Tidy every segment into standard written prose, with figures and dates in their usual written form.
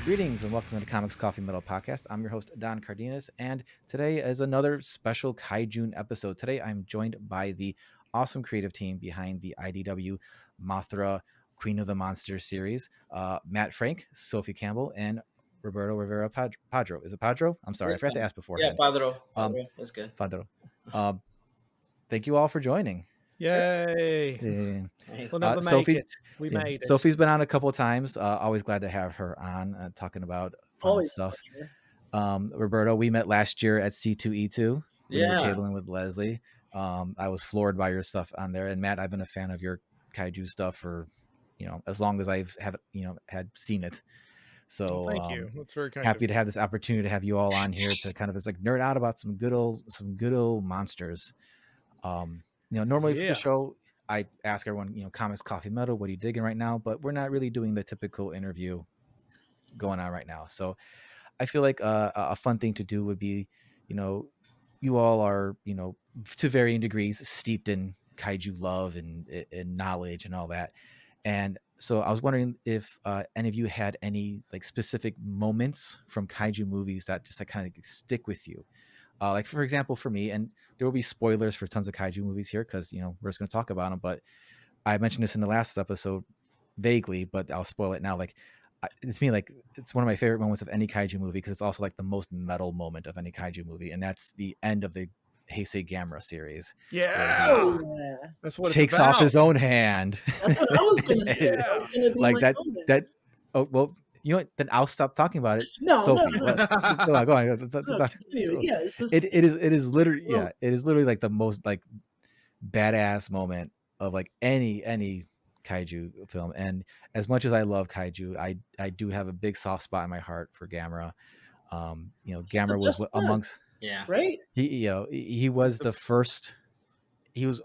Greetings and welcome to the Comics Coffee Metal Podcast. I'm your host, Don Cardenas, and today is another special Kaijune episode. Today I'm joined by the awesome creative team behind the IDW Mothra Queen of the Monsters series, Matt Frank, Sophie Campbell, and Roberto Rivera Padro. Is it Padro? I'm sorry, I forgot to ask beforehand. Yeah, Padro. That's good. Padro. Thank you all for joining. Yay! We'll never make it. We made it. Sophie's been on a couple of times. Always glad to have her on talking about fun stuff. Roberto, we met last year at C2E2. We were tabling with Leslie. I was floored by your stuff on there. And Matt, I've been a fan of your kaiju stuff for, as long as I've had seen it. So thank you. That's very kind. Happy to have this opportunity to have you all on here to kind of just like nerd out about some good old monsters. Normally for the show, I ask everyone, comics, coffee, metal, what are you digging right now? But we're not really doing the typical interview going on right now. So I feel like a fun thing to do would be, you all are, to varying degrees steeped in kaiju love and knowledge and all that. And so I was wondering if any of you had any like specific moments from kaiju movies that just like kind of stick with you. Like, for example, for me, and there will be spoilers for tons of kaiju movies here because, we're just going to talk about them. But I mentioned this in the last episode vaguely, but I'll spoil it now. Like, it's one of my favorite moments of any kaiju movie because it's also like the most metal moment of any kaiju movie. And that's the end of the Heisei Gamera series. Yeah. That's what takes it's about. off his own hand. That's what I was going to say. That was going to be like that. Oh, well. You know what? Then I'll stop talking about it. No, Sophie, no. Go on. It is literally like the most like badass moment of like any kaiju film. And as much as I love kaiju, I do have a big soft spot in my heart for Gamera. Gamera was amongst right. He was the first. He was.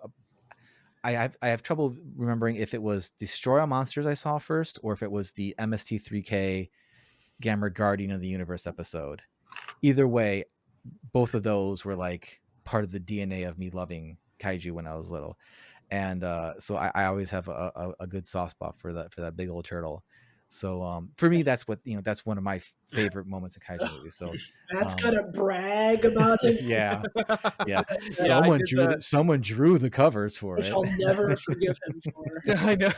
I have trouble remembering if it was Destroy All Monsters I saw first or if it was the MST3K Gamera Guardian of the Universe episode. Either way, both of those were like part of the DNA of me loving kaiju when I was little. And so I always have a good soft spot for that big old turtle. So for me, that's that's one of my favorite moments in kaiju movies. So Matt's gotta brag about his. Yeah. Someone drew the covers for which it. I'll never forgive him for. I know.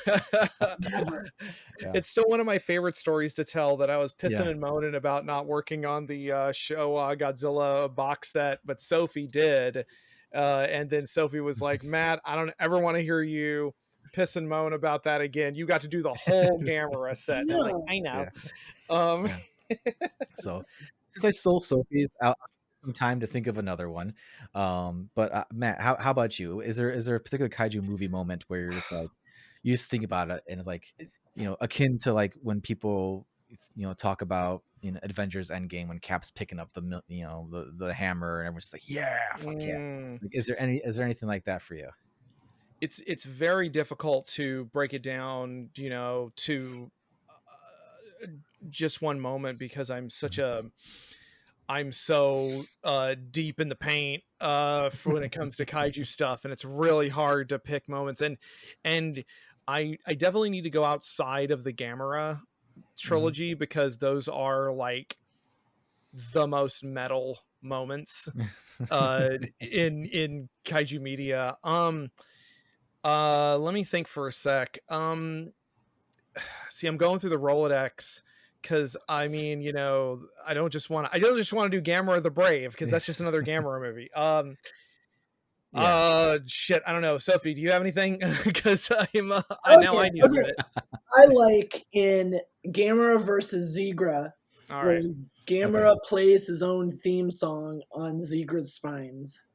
Never. Yeah. It's still one of my favorite stories to tell that I was pissing and moaning about not working on the show Godzilla box set, but Sophie did. And then Sophie was like, Matt, I don't ever want to hear you piss and moan about that again. You got to do the whole Gamera set. And I'm like, I know. So since I stole Sophie's, I'll some time to think of another one. But Matt, how about you? Is there a particular kaiju movie moment where you're just like you just think about it and it's like akin to like when people talk about Avengers Endgame when Cap's picking up the hammer and everyone's like fuck yeah. Like, is there anything like that for you? It's very difficult to break it down, to just one moment because I'm so deep in the paint for when it comes to kaiju stuff, and it's really hard to pick moments. And I definitely need to go outside of the Gamera trilogy because those are like the most metal moments in Kaiju Media. Let me think for a sec. See, I'm going through the Rolodex because I mean, I don't just want to do Gamera the Brave because that's just another Gamera movie. Shit, I don't know. Sophie, do you have anything? Because I need a minute. I like in Gamera versus Zigra when Gamera plays his own theme song on Zigra's spines.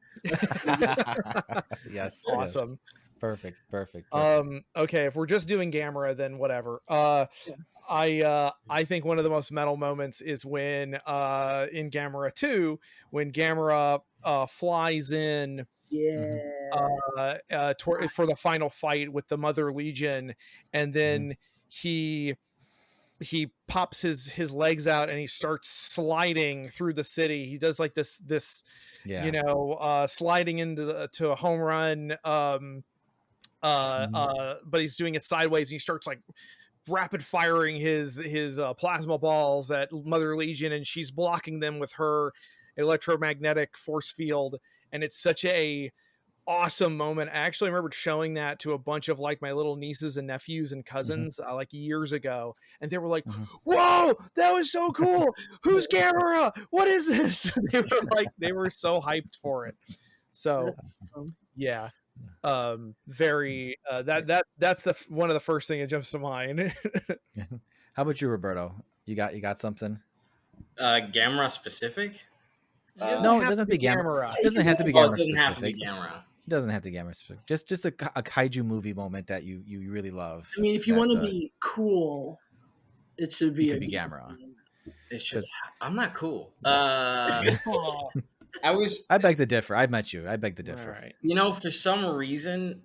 Yes. Awesome. Yes. Perfect. Okay, if we're just doing Gamera, then whatever. I think one of the most metal moments is when in Gamera 2, when Gamera flies in for the final fight with the Mother Legion, and then he pops his legs out and he starts sliding through the city. He does like this sliding into a home run, but he's doing it sideways and he starts like rapid firing his plasma balls at Mother Legion, and she's blocking them with her electromagnetic force field, and it's such a awesome moment. I actually remember showing that to a bunch of like my little nieces and nephews and cousins like years ago, and they were like, whoa, that was so cool. Who's Gamera? What is this? They were so hyped for it. So yeah, very that's the one of the first thing that jumps to mind. How about you, Roberto? You got something? Gamera specific? No, it doesn't have to be Gamera. It doesn't have to be Gamera specific. It doesn't have to be Gamera. It doesn't have to be Gamera specific. Just a kaiju movie moment that you really love. I mean, if you want to be cool, it should be Gamera. It should. I'm not cool. I beg to differ. I met you. I beg to differ. Right. You know, for some reason,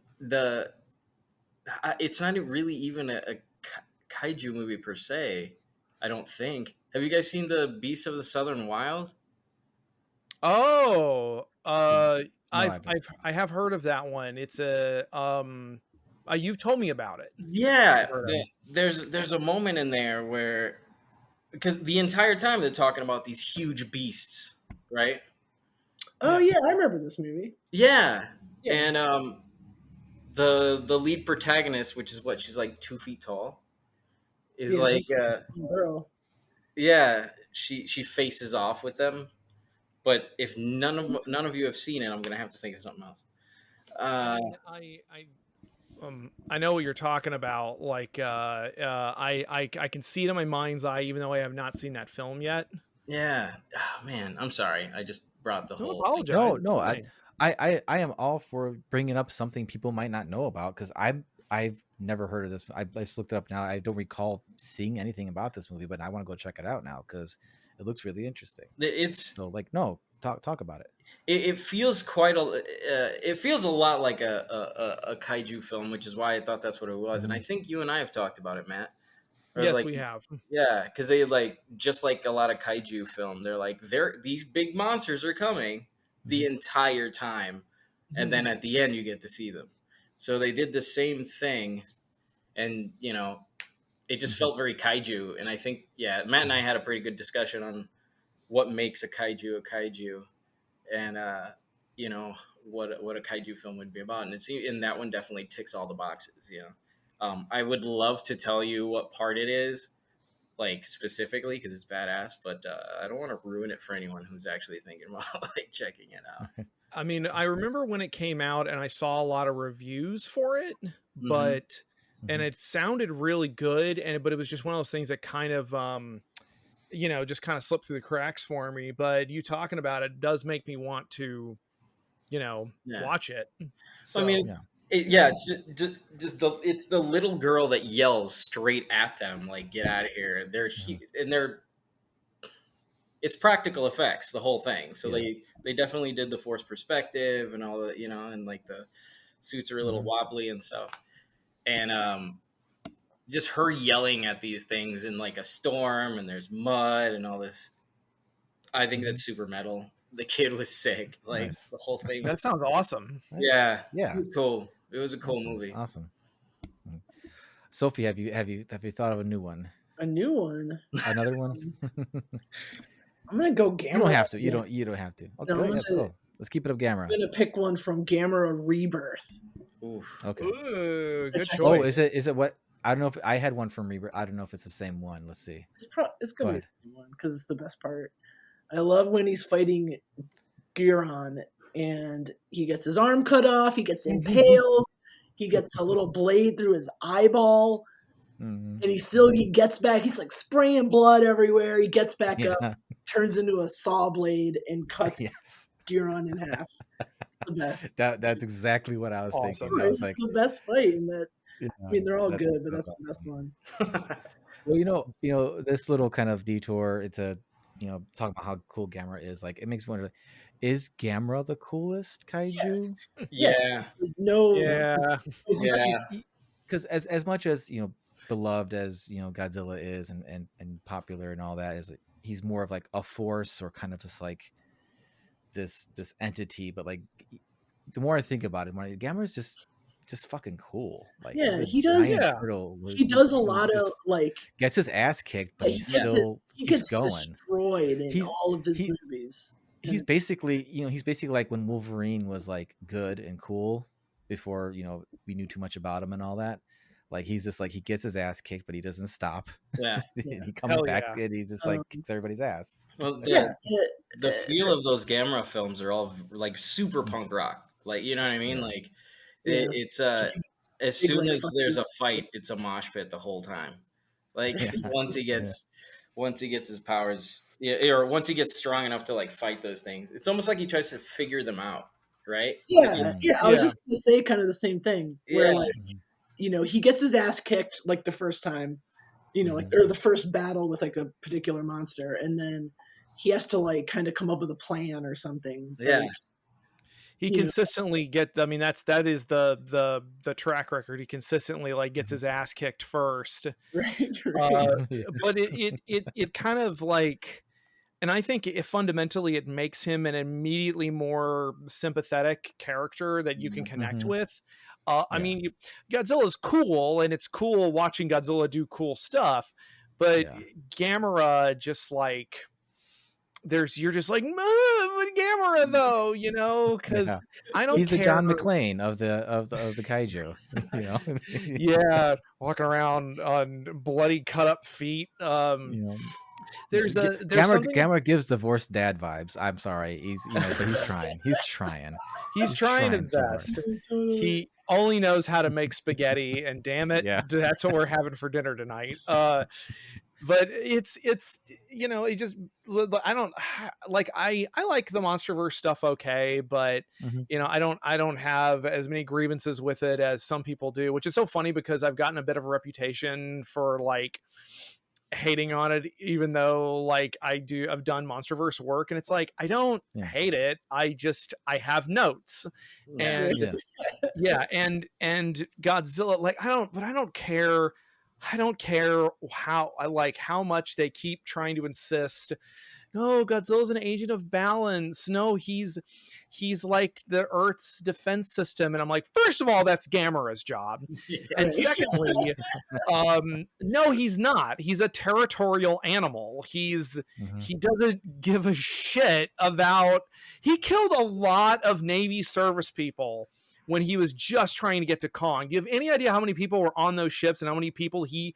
it's not really even a kaiju movie per se. I don't think. Have you guys seen the Beasts of the Southern Wild? Oh, I have heard of that one. It's you've told me about it. Yeah, there's a moment in there where, because the entire time they're talking about these huge beasts, right? Oh yeah, I remember this movie. Yeah. And the lead protagonist, which is what, she's like 2 feet tall, is like girl. Yeah, she faces off with them. But if none of you have seen it, I'm gonna have to think of something else. I know what you're talking about. Like, I can see it in my mind's eye, even though I have not seen that film yet. Yeah. Oh, man, I'm sorry. I just brought the whole. Apologize. No. I am all for bringing up something people might not know about, because I've never heard of this. I just looked it up now. I don't recall seeing anything about this movie, but I want to go check it out now because it looks really interesting. Talk about it. It feels it feels a lot like a kaiju film, which is why I thought that's what it was. And I think you and I have talked about it, Matt. Yes, we have. Yeah, because they just like a lot of kaiju film, these big monsters are coming the entire time, and then at the end you get to see them. So they did the same thing, and it just felt very kaiju. And I think Matt and I had a pretty good discussion on what makes a kaiju, and what a kaiju film would be about. And that one definitely ticks all the boxes. I would love to tell you what part it is, like specifically, because it's badass, but I don't want to ruin it for anyone who's actually thinking about checking it out. I mean, I remember when it came out and I saw a lot of reviews for it, but and it sounded really good, but it was just one of those things that kind of just kind of slipped through the cracks for me. But you talking about it does make me want to watch it. So, I mean, it's it's the little girl that yells straight at them, like, get out of here. It's practical effects, the whole thing. So they definitely did the forced perspective and all that, and like the suits are a little wobbly and stuff. And just her yelling at these things in like a storm, and there's mud and all this. I think that's super metal. The kid was sick. Like the whole thing. That sounds awesome. Yeah. It was cool. It was a cool movie. Awesome. Sophie, have you thought of a new one? A new one? Another one? I'm gonna go Gamera. You don't have to. You don't have to. Okay, let's go. Let's keep it up, Gamera. I'm gonna pick one from Gamera Rebirth. Oof. Okay. Ooh, good choice. Oh, is it what? I don't know if I had one from Rebirth. I don't know if it's the same one. Let's see. It's gonna be the same one because it's the best part. I love when he's fighting Giron and he gets his arm cut off. He gets impaled. He gets a little blade through his eyeball. And he gets back. He's like spraying blood everywhere. He gets back up, turns into a saw blade, and cuts Giron in half. It's the best. That's exactly what I was thinking. It's the best fight in that. I mean, they're all good, but that's the best one. Well, this little kind of detour into, talking about how cool Gamera is. Like, it makes me wonder, is Gamera the coolest kaiju? Yeah. Because as much as beloved as Godzilla is and popular and all that, is he's more of like a force or kind of just like this entity. But like, the more I think about it, Gamera is just just fucking cool. Like he's Yeah, a he does. giant Yeah. turtle. He does a who lot of just like. gets his ass kicked, but Yeah, he still he keeps gets going. destroyed in He's all of his he movies. he's basically he's basically like when Wolverine was like good and cool before we knew too much about him and all that. Like he's just like he gets his ass kicked, but he doesn't stop. Yeah. And he comes Hell back yeah. and he's just like kicks everybody's ass. Well, Yeah, the feel of those Gamera films are all like super punk rock. Like, you know what I mean? Yeah. Like Yeah. it's as Big, soon like, as there's a fucking- fight, it's a mosh pit the whole time. Like Yeah. once he gets his powers, or once he gets strong enough to like fight those things, it's almost like he tries to figure them out, right? Yeah, Yeah. I was just gonna say kind of the same thing. Where Yeah. like, he gets his ass kicked like the first time, like or the first battle with like a particular monster, and then he has to like kind of come up with a plan or something. Yeah. Like, He consistently that is the track record. He consistently like gets his ass kicked first. right. But it kind of like, and I think fundamentally it makes him an immediately more sympathetic character that you can connect with. I mean, Godzilla's cool, and it's cool watching Godzilla do cool stuff, but Gamera just like you're just like Gamera though, because I don't. He's care. the John McClane of the kaiju, Yeah, walking around on bloody cut up feet. There's Gamera gives divorced dad vibes. I'm sorry, he's but he's trying. He's trying his so best. He only knows how to make spaghetti, and damn it, that's what we're having for dinner tonight. But it's it just, I don't like I like the MonsterVerse stuff, okay, but I don't have as many grievances with it as some people do, which is so funny because I've gotten a bit of a reputation for like hating on it, even though like I've done MonsterVerse work, and it's like I don't hate it, I have notes. And and Godzilla, like I don't care how much they keep trying to insist, no, Godzilla's an agent of balance, no, he's like the Earth's defense system, and I'm like, first of all, that's Gamera's job, and secondly, no, he's not. He's a territorial animal. He doesn't give a shit about. He killed a lot of Navy service people when he was just trying to get to Kong. Do you have any idea how many people were on those ships and how many people he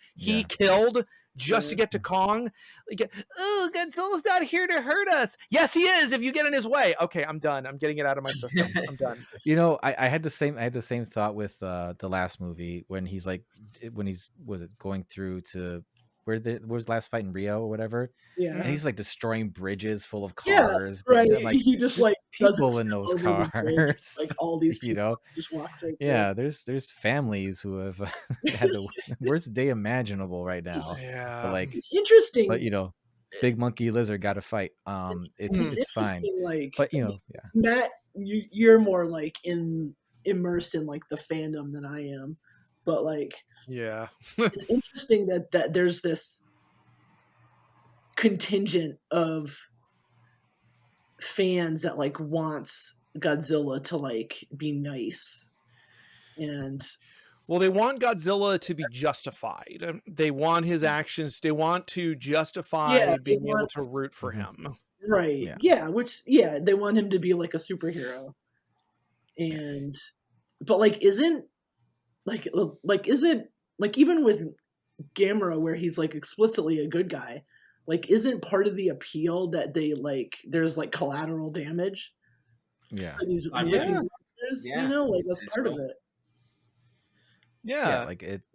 killed just to get to Kong? Like, oh, Godzilla's not here to hurt us. Yes, he is. If you get in his way. Okay, I'm done. I'm getting it out of my system. I'm done. I had the same thought with the last movie when he's going through to where's the last fight in Rio or whatever. Yeah. And he's like destroying bridges full of cars. Yeah, right. Like, he just like people in those cars. Like all these people just walks right through. Yeah, there's families who have had the worst day imaginable right now. But like it's interesting. But big monkey lizard got to fight. It's fine. Like, but Matt, you're more like immersed in like the fandom than I am. But like, it's interesting that there's this contingent of fans that like wants Godzilla to like be nice, and well, they want Godzilla to be justified. They want his actions. They want to justify being able to root for him. Right. Yeah. They want him to be like a superhero. But like, isn't even with Gamera, where he's like explicitly a good guy, like isn't part of the appeal that they like there's like collateral damage? Yeah. For these monsters, like that's part of it. Yeah. Like it's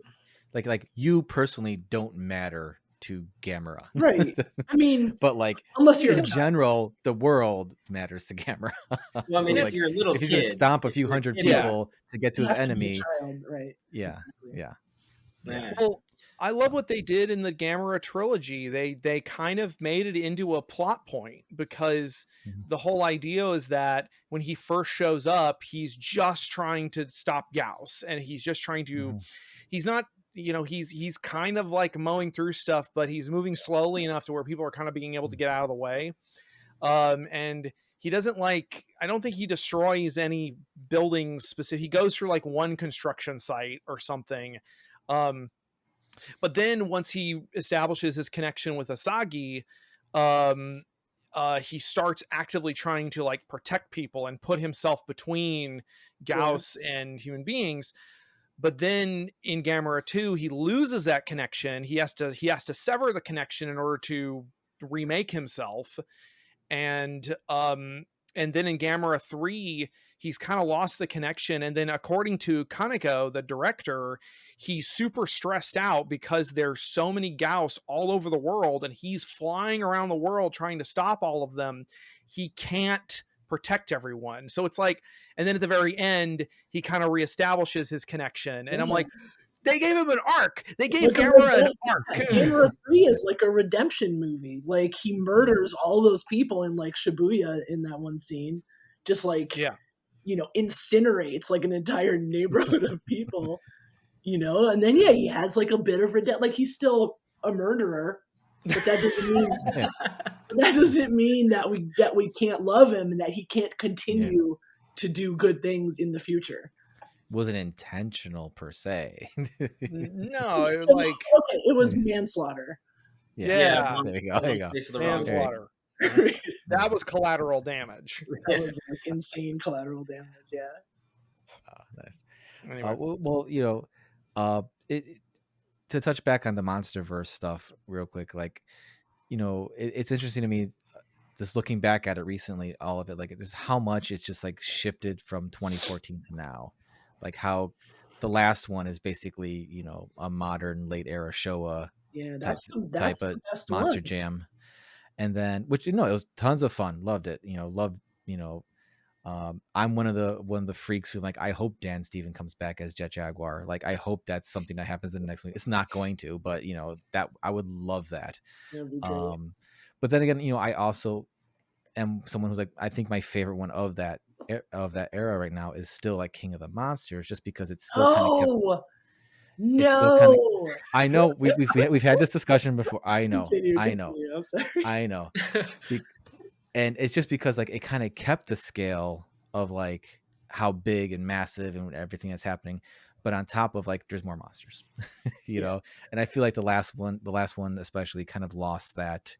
like you personally don't matter to Gamera. Right. I mean, but like unless you're in general, the world matters to Gamera. Well, I mean, so if you're a little if he's kid, gonna stomp a few hundred people to get to his enemy, child, right? Yeah. Well, I love what they did in the Gamera trilogy. They kind of made it into a plot point because the whole idea is that when he first shows up, he's just trying to stop Gauss, and he's just trying to. He's not. He's kind of like mowing through stuff, but he's moving slowly enough to where people are kind of being able to get out of the way. And he doesn't like, I don't think he destroys any buildings specific. He goes through like one construction site or something. But then once he establishes his connection with Asagi, he starts actively trying to like protect people and put himself between Gauss and human beings. But then in Gamera 2, he loses that connection. He has to sever the connection in order to remake himself. And then in Gamera 3, he's kind of lost the connection. And then according to Kaneko, the director, he's super stressed out because there's so many Gauss all over the world and he's flying around the world trying to stop all of them. He can't protect everyone. So it's like, and then at the very end, he kind of reestablishes his connection. And I'm like, they gave him an arc. They gave Gamera an arc. Gamera 3 is like a redemption movie. Like, he murders all those people in like Shibuya in that one scene. Just like, you know, incinerates like an entire neighborhood of people, you know? And then, he has like a bit of redemption. Like, he's still a murderer, but that doesn't mean that we can't love him and that he can't continue to do good things in the future. Wasn't intentional per se. No, it was like, okay, it was manslaughter. Yeah. There you go. Manslaughter. That was collateral damage. That was like insane collateral damage. Yeah. Nice. Anyway. Well, you know, to touch back on the MonsterVerse stuff real quick, like, you know, it's interesting to me just looking back at it recently, all of it, like just how much it's just like shifted from 2014 to now. Like how the last one is basically, you know, a modern late era Showa type of Monster Jam. And then, which, you know, it was tons of fun. Loved it. You know, I'm one of the freaks who, like, I hope Dan Steven comes back as Jet Jaguar. Like, I hope that's something that happens in the next week. It's not going to, but, you know, that I would love that. But then again, you know, I also am someone who's like, I think my favorite one of that era right now is still like King of the Monsters, just because it's still I know we've had this discussion before. I know. I'm sorry. And it's just because like it kind of kept the scale of like how big and massive and everything that's happening, but on top of like there's more monsters, you know. And I feel like the last one especially kind of lost that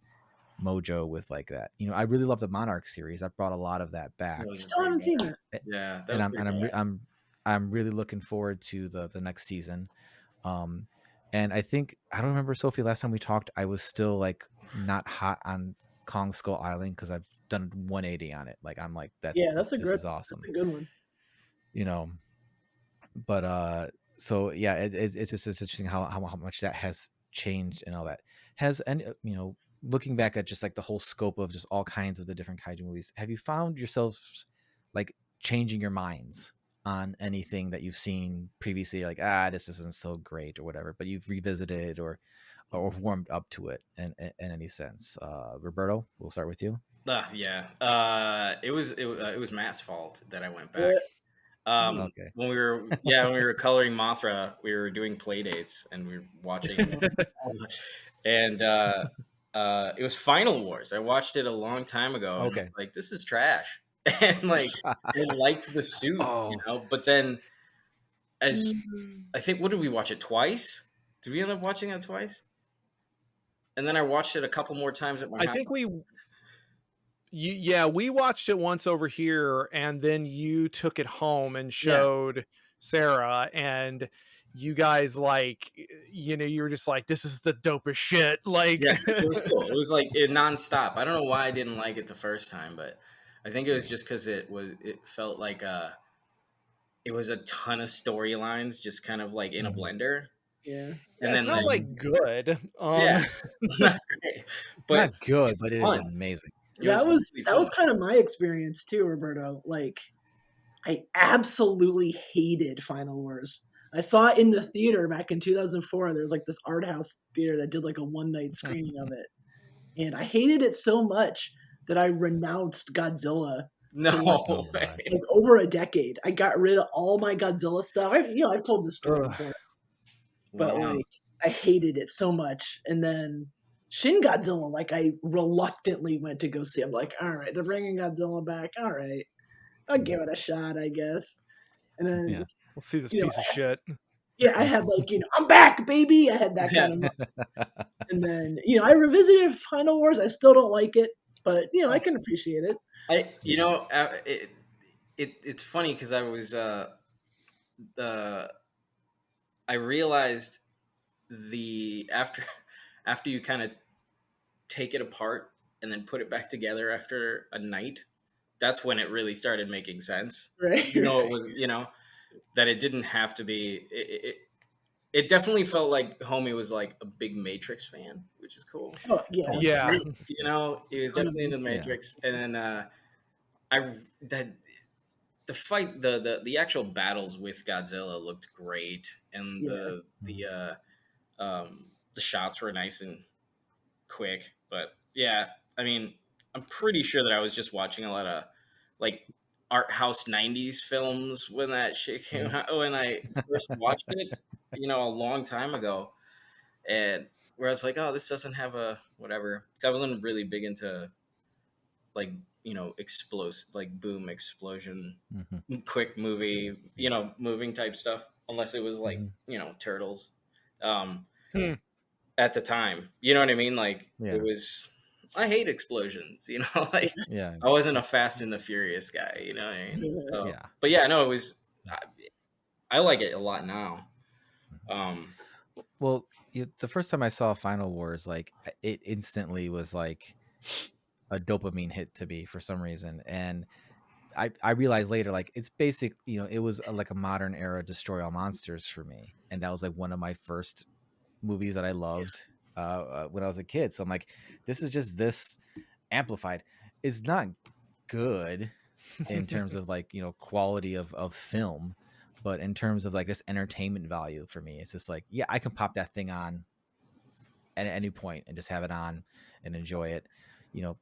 mojo with like that. You know, I really love the Monarch series. That brought a lot of that back. Still haven't seen that. Yeah, I'm really looking forward to the next season. And I think, I don't remember, Sophie, last time we talked, I was still like not hot on Kong Skull Island because I've done 180 on it. Like, I'm like, this is awesome. That's a good one. You know, but so yeah, it's interesting how much that has changed and all that has. And you know, looking back at just like the whole scope of just all kinds of the different kaiju movies, have you found yourselves like changing your minds on anything that you've seen previously, like, this isn't so great or whatever, but you've revisited or warmed up to it in any sense? Roberto, we'll start with you. It was Matt's fault that I went back. Okay. When we were coloring Mothra, we were doing play dates and we were watching and it was Final Wars. I watched it a long time ago. Okay. Like, this is trash. And like, I liked the suit, you know, but then I think, what did we watch it twice? Did we end up watching it twice? And then I watched it a couple more times at my house. I think we watched it once over here, and then you took it home and showed Sarah, and you guys, like, you know, you were just like, this is the dopest shit. Like, it was cool. It was like nonstop. I don't know why I didn't like it the first time, but I think it was just because it felt like it was a ton of storylines just kind of like in a blender. Yeah. And then, it's not like good. It's not great. But not good, but it is amazing. That was kind of my experience too, Roberto. Like, I absolutely hated Final Wars. I saw it in the theater back in 2004. There was like this art house theater that did like a one-night screening of it. And I hated it so much that I renounced Godzilla. No, like over a decade. I got rid of all my Godzilla stuff. I've told this story before. But like, I hated it so much. And then Shin Godzilla, like I reluctantly went to go see. I'm like, all right, they're bringing Godzilla back. All right, I'll give it a shot, I guess. And then we'll see this you know, piece of shit. Yeah, I had like, I'm back, baby. I had that kind of. And then I revisited Final Wars. I still don't like it, but I can appreciate it. It's funny because I was I realized after you kind of take it apart and then put it back together after a night, that's when it really started making sense. Right. It was that it didn't have to be. It definitely felt like homie was like a big Matrix fan, which is cool. Oh yeah, yeah. He was definitely into the Matrix, and then the fight, the actual battles with Godzilla looked great, and the shots were nice and quick. But yeah, I mean, I'm pretty sure that I was just watching a lot of like art house 90s films when that shit came out, when I first watched it, a long time ago, and where I was like, oh, this doesn't have a whatever, because I wasn't really big into like explosive, like boom, explosion, quick movie, moving type stuff, unless it was like Turtles at the time, you know what I mean, like it was, I hate explosions, like I wasn't a Fast and the Furious guy, you know what I mean? So, but yeah, no, it was, I like it a lot now. Well, the first time I saw Final Wars, like it instantly was like a dopamine hit to me for some reason, and I realized later, like it's basic, it was like a modern era Destroy All Monsters for me, and that was like one of my first movies that I loved when I was a kid. So I'm like, this is just this amplified. It's not good in terms of like quality of film, but in terms of like just entertainment value for me, it's just like, yeah, I can pop that thing on at any point and just have it on and enjoy it.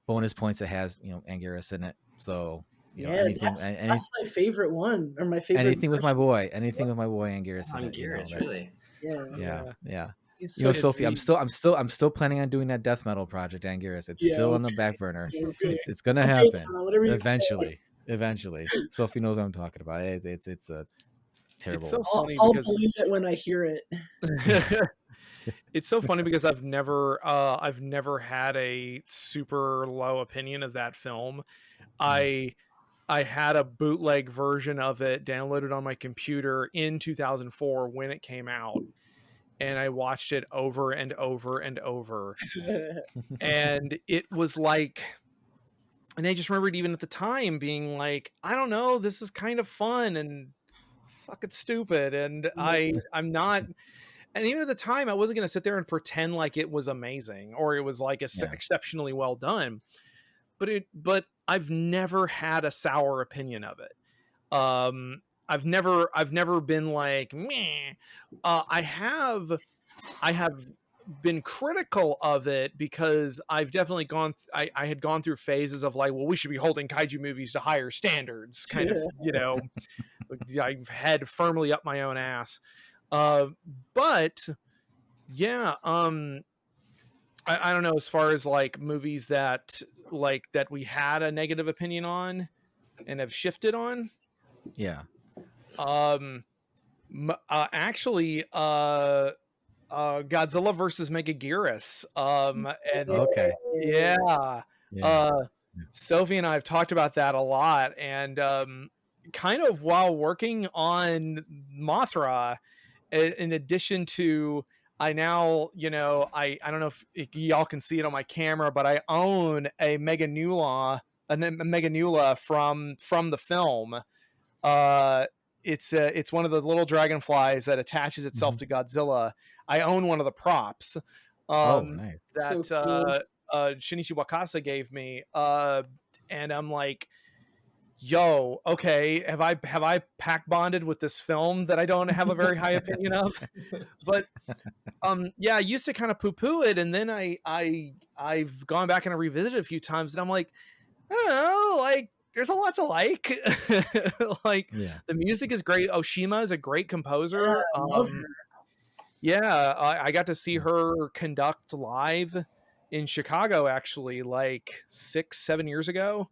Bonus points, it has Anguirus in it, so anything. That's my favorite one, or my favorite. Anything with my boy Anguirus in it. Anguirus, really. Yeah. Sophie, I'm still planning on doing that death metal project, Anguirus. It's still on the back burner. It's gonna happen eventually. Sophie knows what I'm talking about. It's a terrible. It's so funny I'll because believe it when I hear it. It's so funny because I've never had a super low opinion of that film. I had a bootleg version of it downloaded on my computer in 2004 when it came out, and I watched it over and over and over. And it was like, and I just remembered even at the time being like, I don't know, this is kind of fun and fucking stupid, and I'm not. And even at the time, I wasn't going to sit there and pretend like it was amazing or it was like exceptionally well done. But I've never had a sour opinion of it. I've never been like, meh. I have been critical of it because I've definitely I had gone through phases of like, well, we should be holding kaiju movies to higher standards, kind of, I've had firmly up my own ass. But yeah, I don't know, as far as like movies that we had a negative opinion on and have shifted on. Yeah. Actually, Godzilla versus Megaguirus. And okay. Yeah. Sophie and I have talked about that a lot, and kind of while working on Mothra, in addition to, I now, I don't know if y'all can see it on my camera, but I own a Meganula from the film. It's one of the little dragonflies that attaches itself to Godzilla. I own one of the props. Nice. That So cool. Shinichi Wakasa gave me. And I'm like, yo, okay, have I pack bonded with this film that I don't have a very high opinion of? But yeah, I used to kind of poo-poo it, and then I've gone back and I revisited it a few times, and I'm like, I don't know, like there's a lot to like. Like the music is great. Oshima is a great composer. I love her. Yeah, I got to see her conduct live in Chicago, actually, like 6-7 years ago.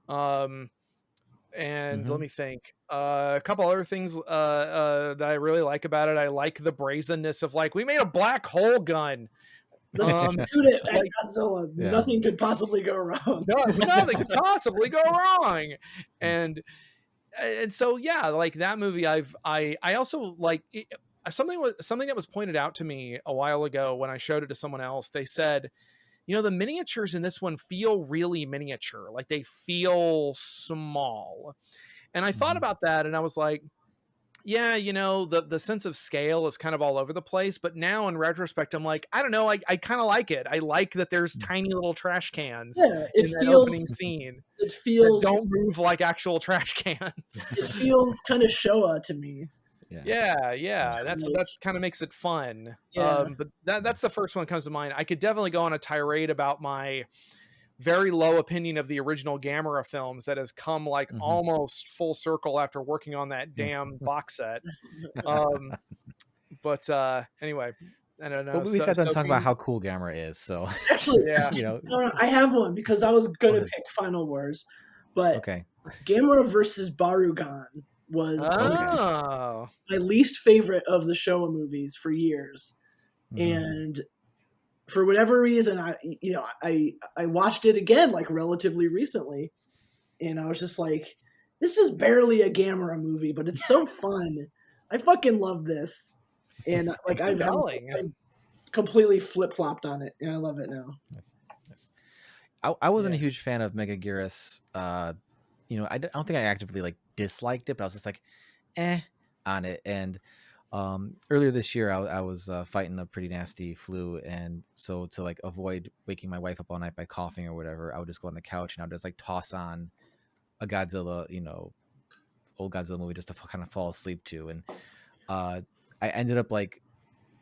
And let me think. A couple other things that I really like about it. I like the brazenness of like, we made a black hole gun. Let's shoot it at Godzilla. Yeah. Nothing could possibly go wrong. Nothing could possibly go wrong. And so yeah, like that movie, I also like it, something that was pointed out to me a while ago when I showed it to someone else. They said, the miniatures in this one feel really miniature, like they feel small. And I thought about that, and I was like, yeah, the sense of scale is kind of all over the place. But now in retrospect, I'm like, I don't know, I kind of like it. I like that there's tiny little trash cans in that opening scene. It feels that don't move like actual trash cans. It feels kind of Showa to me. Yeah. That's kind of makes it fun. But that's the first one that comes to mind. I could definitely go on a tirade about my very low opinion of the original Gamera films that has come like almost full circle after working on that damn box set. But anyway, I don't know. But we got done talking about how cool Gamera is. So actually, no, I have one because I was gonna pick Final Wars, but Gamera versus Barugan was my least favorite of the Showa movies for years, and for whatever reason, I watched it again like relatively recently, and I was just like, this is barely a Gamera movie, but it's so fun. I fucking love this, and like I completely flip flopped on it, and I love it now. Yes. I wasn't a huge fan of Megaguirus. I don't think I actively like disliked it, but I was just like, on it. And earlier this year, I was fighting a pretty nasty flu, and so to like avoid waking my wife up all night by coughing or whatever, I would just go on the couch and I would just like toss on a Godzilla, old Godzilla movie just to kind of fall asleep to. And I ended up like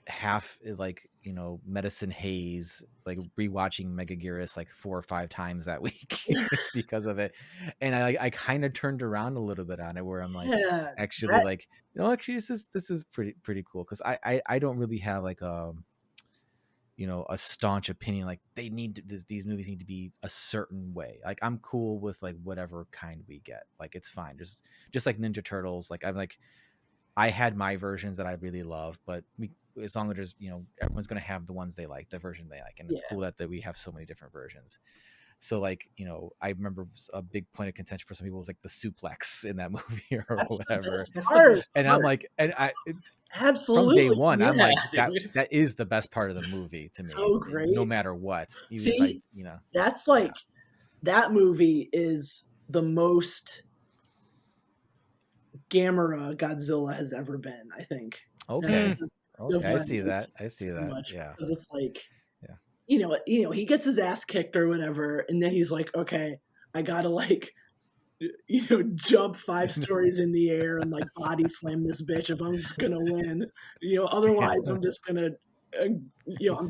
half like medicine haze, like rewatching Megaguirus like 4 or 5 times that week because of it. And I kind of turned around a little bit on it, where I'm like, actually this is pretty cool, because I don't really have like a staunch opinion like these movies need to be a certain way. Like I'm cool with like whatever kind we get, like it's fine. Just like Ninja Turtles, like I'm like, I had my versions that I really love, but as long as there's, everyone's going to have the ones they like, the version they like. And it's cool that we have so many different versions. So like, I remember a big point of contention for some people was like the suplex in that movie or whatever. And I'm like, absolutely from day one, I'm like, that is the best part of the movie to me. So great. No matter what. Even that's like, that movie is the most Gamera Godzilla has ever been, I think. Okay. I see that. Yeah. Because it's like, he gets his ass kicked or whatever, and then he's like, okay, I gotta like, jump 5 stories in the air and like body slam this bitch if I'm gonna win. Otherwise I'm just gonna, I'm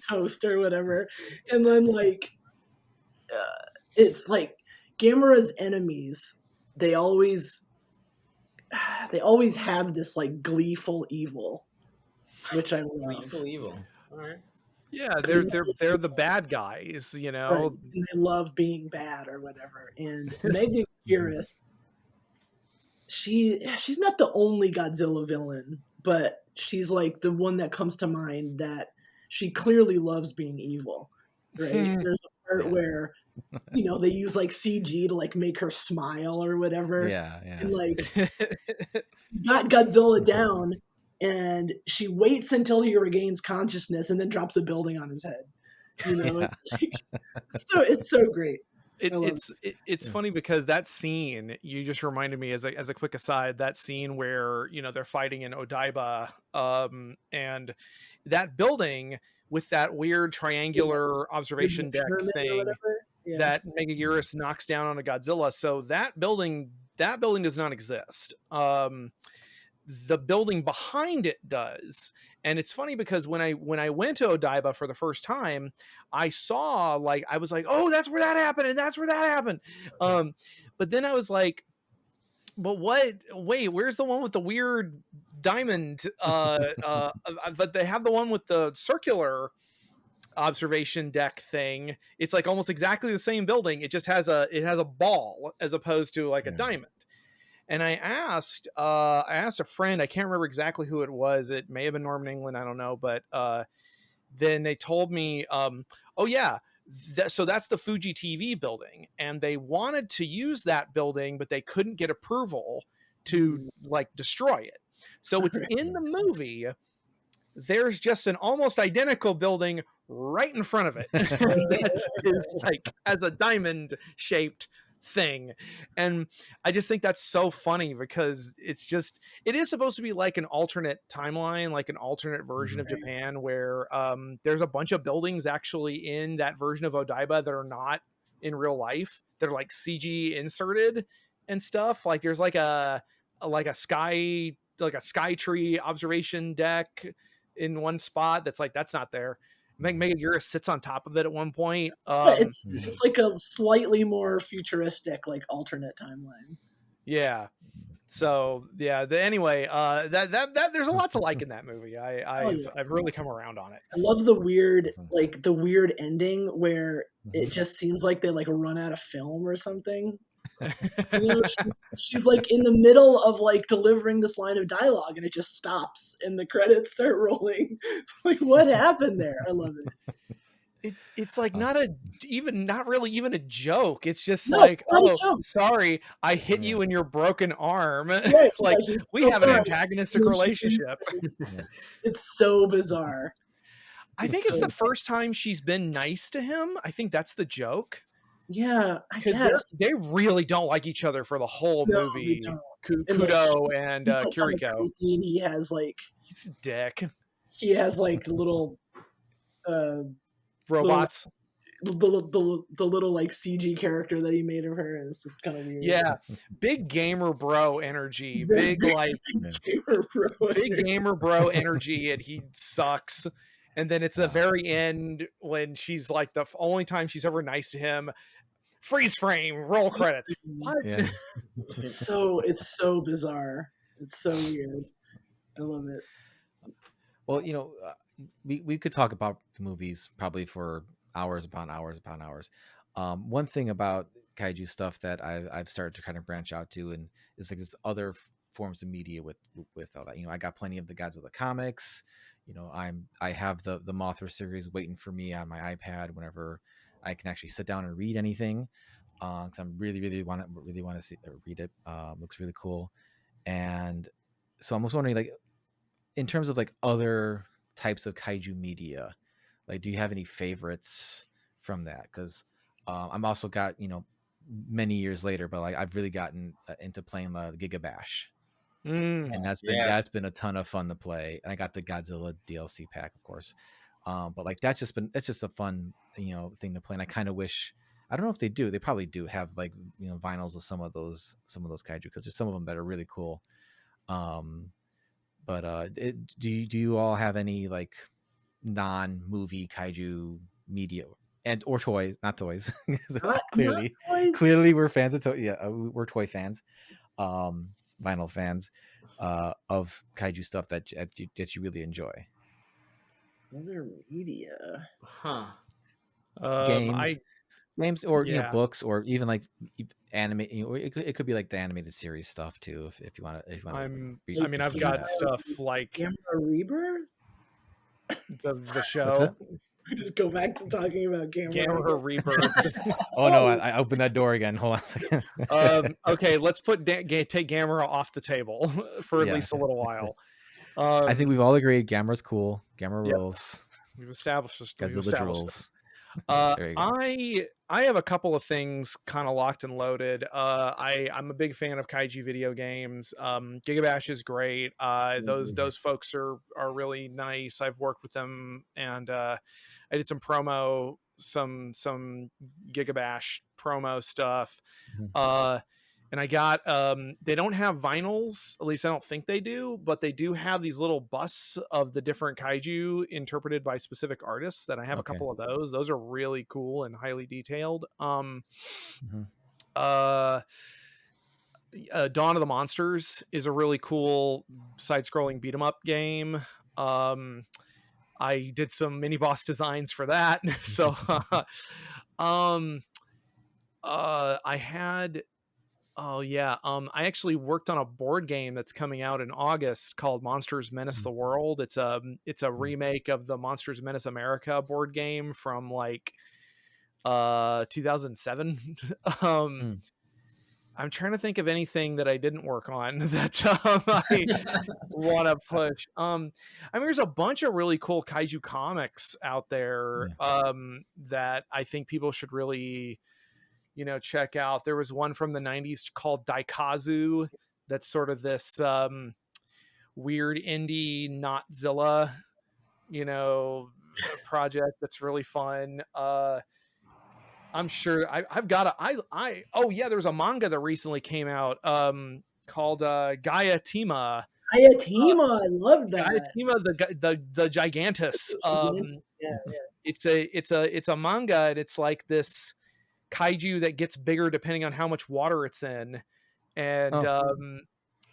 toast or whatever. And then like, it's like Gamera's enemies, they always have this like gleeful evil, which I love. Gleeful evil. All right. Yeah, they're the bad guys, Right. And they love being bad or whatever. And Megaguirus, she's not the only Godzilla villain, but she's like the one that comes to mind that she clearly loves being evil. Right? There's a part where they use like CG to like make her smile or whatever. Yeah. And like got Godzilla down, and she waits until he regains consciousness and then drops a building on his head. It's so great. It's funny because that scene, you just reminded me as a quick aside, that scene where they're fighting in Odaiba, and that building with that weird triangular observation deck thing that Megaguirus knocks down on a Godzilla. So that building does not exist. The building behind it does. And it's funny because when I went to Odaiba for the first time, I saw I was like, oh, that's where that happened, and that's where that happened. But then I was like, but wait, where's the one with the weird diamond? But they have the one with the circular observation deck thing. It's like almost exactly the same building. It just has a ball as opposed to like a diamond. And I asked a friend, I can't remember exactly who it was. It may have been Norman England, I don't know, but then they told me, oh yeah, so that's the Fuji TV building, and they wanted to use that building, but they couldn't get approval to like destroy it. So it's in the movie. There's just an almost identical building right in front of it that is like as a diamond shaped thing. And I just think that's so funny because it is supposed to be like an alternate timeline, like an alternate version of Japan where there's a bunch of buildings actually in that version of Odaiba that are not in real life. They're like CG inserted and stuff. Like there's like a sky tree observation deck in one spot that's not there. Megaguirus sits on top of it at one point. It's like a slightly more futuristic, like alternate timeline. Yeah. So yeah. Anyway, that there's a lot to like in that movie. I've really come around on it. I love the weird ending where it just seems like they like run out of film or something. You know, she's like in the middle of like delivering this line of dialogue and it just stops and the credits start rolling. Like, what happened there? I love it. It's like not really even a joke. It's just like, oh, sorry, I hit you in your broken arm. Right, like we have an antagonistic relationship. It's so bizarre. I think it's the first time she's been nice to him. I think that's the joke. Yeah, I guess they really don't like each other for the whole movie. Kudo and Kiriko. He has like he's a dick. He has like little robots. The little like CG character that he made of her is kind of weird. Yeah, big gamer bro energy. Big gamer bro energy, and he sucks. And then it's the very end when she's like the only time she's ever nice to him. Freeze frame, roll credits. What? Yeah. It's so bizarre. It's so weird. I love it. Well, you know, we could talk about movies probably for hours upon hours upon hours. One thing about kaiju stuff that I've started to kind of branch out to, and is like this other forms of media with all that. You know, I got plenty of the Godzilla comics. You know, I have the Mothra series waiting for me on my iPad whenever I can actually sit down and read anything. Because I'm really want to see read it. Looks really cool. And so I was wondering, like, in terms of like other types of kaiju media, like, do you have any favorites from that? Because I'm also got, you know, many years later, but like I've really gotten into playing the Giga Bash. And that's been a ton of fun to play. And I got the Godzilla DLC pack, of course. But like that's just a fun, you know, thing to play. And I kind of wish, I don't know if they do. They probably do have like, you know, vinyls of some of those kaiju, because there's some of them that are really cool. But do you all have any like non-movie kaiju media or toys? Not toys. Clearly we're fans of toys. Yeah, we're toy fans. Vinyl fans of kaiju stuff that you really enjoy. Other media, games or you know, books, or even like anime. You know, it could be like the animated series stuff too, if you want to. I've got stuff like Gamera Rebirth, the show. Just go back to talking about Gamera Rebirth. Oh no, I opened that door again. Hold on a second. Okay, let's take Gamera off the table for at least a little while. I think we've all agreed Gamera's cool. Gamera rules. We've established this. Godzilla rules. I have a couple of things kind of locked and loaded. I'm a big fan of kaiju video games. Giga Bash is great. Those folks are really nice. I've worked with them, and I did some Giga Bash promo stuff. And I got they don't have vinyls, at least I don't think they do, but they do have these little busts of the different kaiju interpreted by specific artists, that I have a couple of those. Those are really cool and highly detailed. Dawn of the Monsters is a really cool side-scrolling beat 'em up game. I did some mini boss designs for that. So, I had, oh yeah, I actually worked on a board game that's coming out in August called Monsters Menace the World. It's a remake of the Monsters Menace America board game from like 2007. I'm trying to think of anything that I didn't work on that I want to push. I mean, there's a bunch of really cool kaiju comics out there that I think people should really, check out. There was one from the 90s called Daikazu that's sort of this weird indie Notzilla, project that's really fun. I'm sure I've got oh yeah, there's a manga that recently came out called Gaia Tima. I love that. Gaia Tima, the Gigantus. It's a manga, and it's like this kaiju that gets bigger depending on how much water it's in, and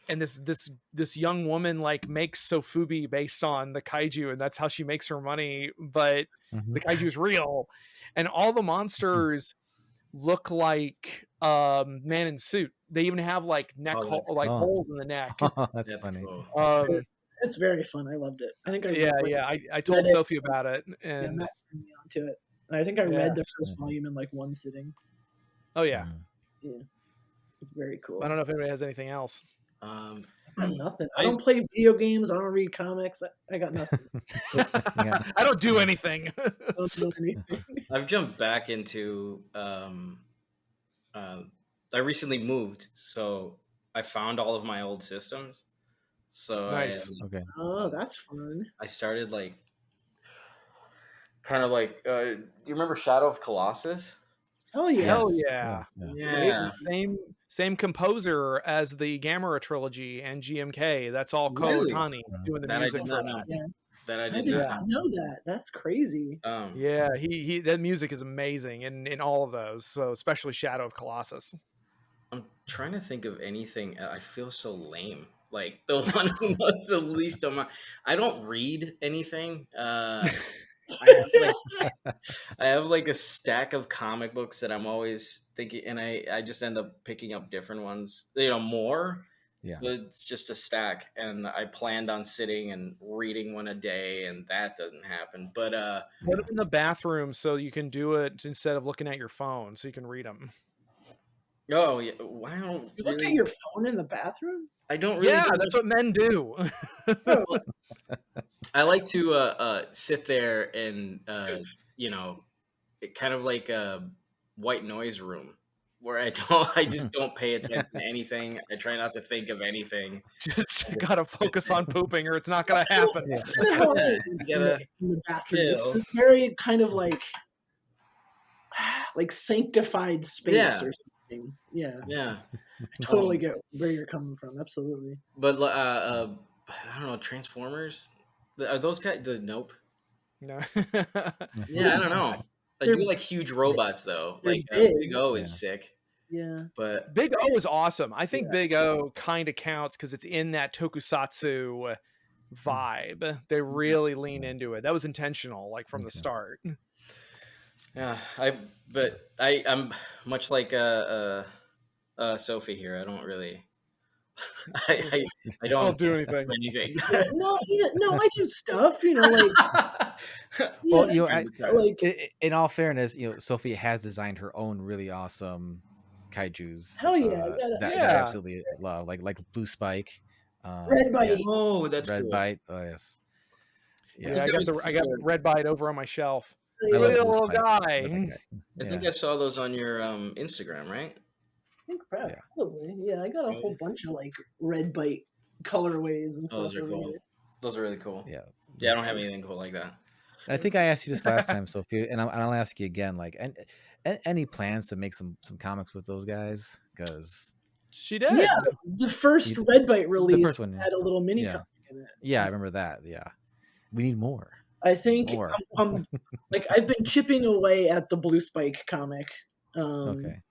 and this young woman like makes sofubi based on the kaiju, and that's how she makes her money. But the kaiju is real, and all the monsters look like man in suit. They even have like holes in the neck. That's funny. Cool. It's very fun. I loved it. I think I told Sophie about it, and Matt turned me onto it. And I think I read the first volume in like one sitting. Oh yeah. It's very cool. I don't know if anybody has anything else. I got nothing. I don't play video games. I don't read comics. I got nothing. I don't do anything. I've jumped back into. I recently moved, so I found all of my old systems. So nice. Okay. Oh, that's fun. I started like, kind of like. Do you remember Shadow of Colossus? Oh yeah. Hell yeah. Yeah. Same composer as the Gamera trilogy and GMK. That's all Ko Really? Otani doing the That music I did for not that. know. That I I did did not not know that. That's crazy. Yeah, he that music is amazing in all of those. So especially Shadow of Colossus. I'm trying to think of anything. I feel so lame. Like the one who knows the least amount. I don't read anything. I have like a stack of comic books that I'm always thinking, and I just end up picking up different ones. More. Yeah. But it's just a stack, and I planned on sitting and reading one a day, and that doesn't happen. But put them in the bathroom so you can do it instead of looking at your phone, so you can read them. Oh yeah! Wow. You look at your phone in the bathroom? I don't really. Yeah, that's what men do. I like to sit there and kind of like a white noise room where I just don't pay attention to anything. I try not to think of anything. Just gotta focus on pooping, or it's not gonna happen. That's kind of how I am in the bathroom. It's this very kind of like sanctified space or something. Yeah. I totally get where you're coming from. Absolutely. But I don't know, Transformers. Are those guys? Nope. No. Yeah, I don't know. I do like huge robots though. Like Big O is sick. Yeah. But Big O is awesome. I think Big O kind of counts because it's in that tokusatsu vibe. They really lean into it. That was intentional, like from the start. Yeah, I'm much like Sophie here. I don't really. I don't do anything. No, I do stuff. Well, in all fairness, Sophie has designed her own really awesome kaijus. Hell yeah, that I absolutely love, like Blue Spike, Red Bite. Yeah. Oh, that's Red cool. Bite. Oh yes. Yeah, I got Red Bite over on my shelf. I love little guy. I think I saw those on your Instagram, right? I think probably. Yeah, I got a whole bunch of like Red Bite colorways and stuff. Those are cool. Those are really cool. Yeah. I don't have anything cool like that. I think I asked you this last time, Sophie, and I'll ask you again. Like, any plans to make some comics with those guys? Because she did. Yeah, the first Red Bite release the first one had a little mini comic in it. Yeah, I remember that. Yeah, we need more. I think I'm like I've been chipping away at the Blue Spike comic. Okay.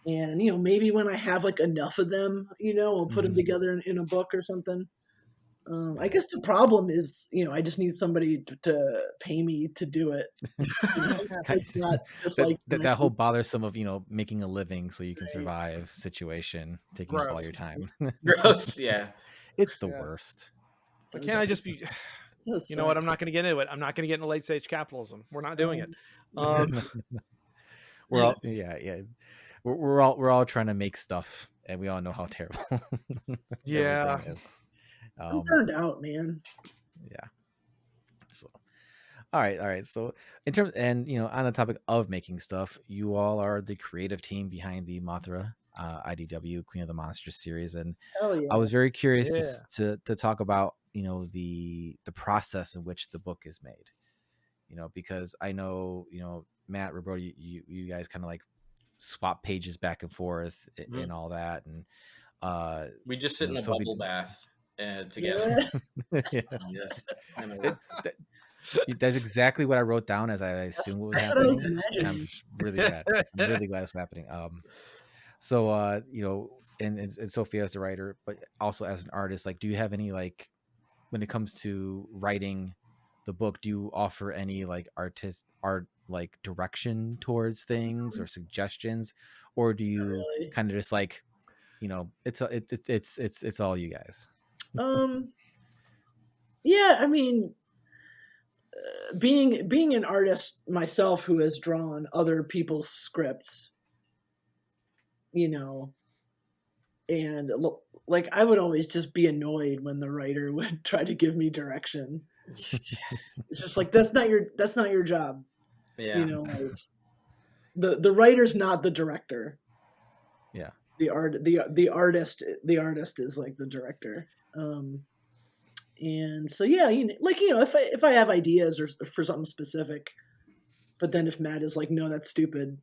And maybe when I have like enough of them, I'll put them together in a book or something. I guess the problem is, I just need somebody to pay me to do it. It's not just like that whole bothersome of making a living so you can survive situation taking up all Gross. your time. Gross. Yeah. It's the worst. But can't I just be? You know what? I'm not going to get into it. I'm not going to get into late stage capitalism. We're not doing it. We're all we're all trying to make stuff, and we all know how terrible everything is. I'm burned out, man. Yeah. So, all right. So, in terms, and on the topic of making stuff, you all are the creative team behind the Mothra IDW Queen of the Monsters series, and I was very curious to talk about the process in which the book is made. Because I know Matt, Roberto, you guys kind of like swap pages back and forth and all that, and we just sit in a bubble bath together. Yes, that's exactly what I wrote down as I assumed what was happening. And I'm really glad. I'm really glad it's happening. So and Sophie as the writer, but also as an artist, like, do you have any, like, when it comes to writing the book, do you offer any like art like direction towards things or suggestions, or do you kind of just like it's all you guys? Yeah, I mean, being an artist myself who has drawn other people's scripts, and like, I would always just be annoyed when the writer would try to give me direction. It's just like, that's not your job. Yeah. Like, the writer's not the director. Yeah. The artist is like the director. And so yeah, if I have ideas or for something specific, but then if Matt is like, no, that's stupid,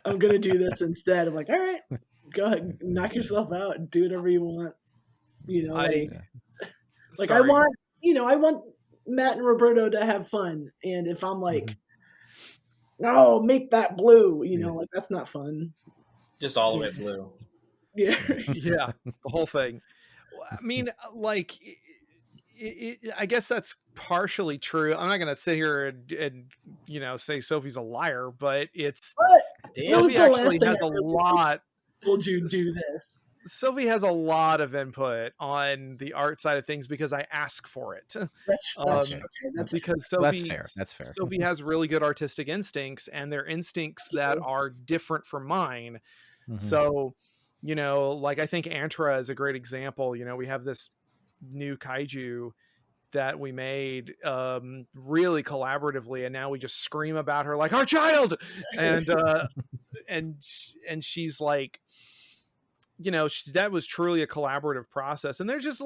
I'm gonna do this instead. I'm like, all right, go ahead, knock yourself out, and do whatever you want. I want Matt and Roberto to have fun, and if I'm like, no, make that blue, like, that's not fun. Just all of it blue. Yeah. Yeah, the whole thing. I mean, like, I guess that's partially true. I'm not going to sit here and say Sophie's a liar, but Sophie actually has a lot. Told you do this. Sophie has a lot of input on the art side of things because I ask for it. That's fair. Because that's fair. Sophie has really good artistic instincts, and they're instincts that are different from mine. So, like, I think Antra is a great example. We have this new kaiju that we made really collaboratively, and now we just scream about her like our child, and she's like, that was truly a collaborative process. And there's just,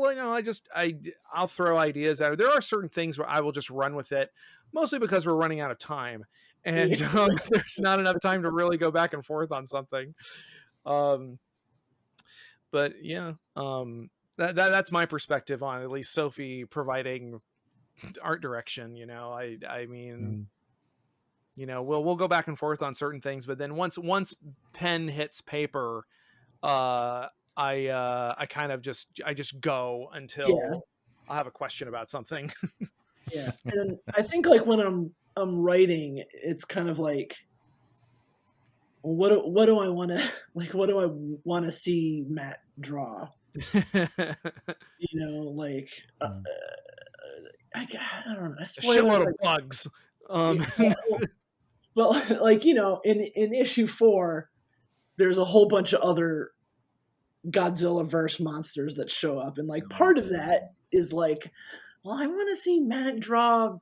I'll throw ideas out. There are certain things where I will just run with it, mostly because we're running out of time, and there's not enough time to really go back and forth on something. But yeah, that's my perspective on at least Sophie providing art direction. I mean, we'll go back and forth on certain things, but then once pen hits paper, I kind of just go until I have a question about something. Yeah, and I think, like, when I'm writing, it's kind of like, what do I want to, like, what do I want to see Matt draw? Like, I don't know. A shitload of bugs. Well, like, in issue 4, there's a whole bunch of other Godzilla verse monsters that show up, and like, part of that is like, well, I want to see Matt draw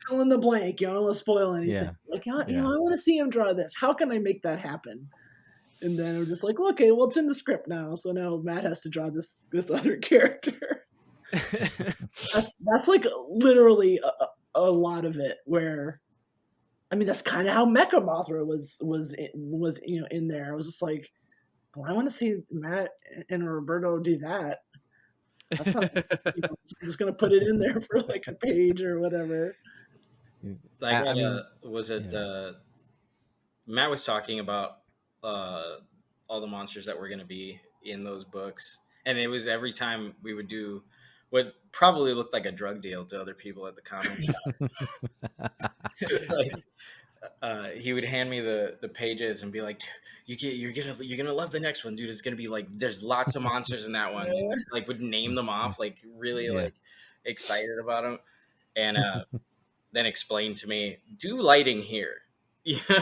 fill in the blank. I don't want to spoil anything. Yeah. Like, I want to see him draw this. How can I make that happen? And then I'm just like, okay, well, it's in the script now, so now Matt has to draw this other character. that's like literally a lot of it. Where, I mean, that's kind of how Mecha Mothra was in there. I was just like, well, I want to see Matt and Roberto do that. That's not, I'm just gonna put it in there for like a page or whatever. Matt was talking about all the monsters that were going to be in those books, And it was every time we would do what probably looked like a drug deal to other people at the comic shop. Like, he would hand me the pages and be like, you're gonna love the next one, dude. It's gonna be like, there's lots of monsters in that one. And, like, would name them off, like, really like excited about them, and then explain to me, do lighting here,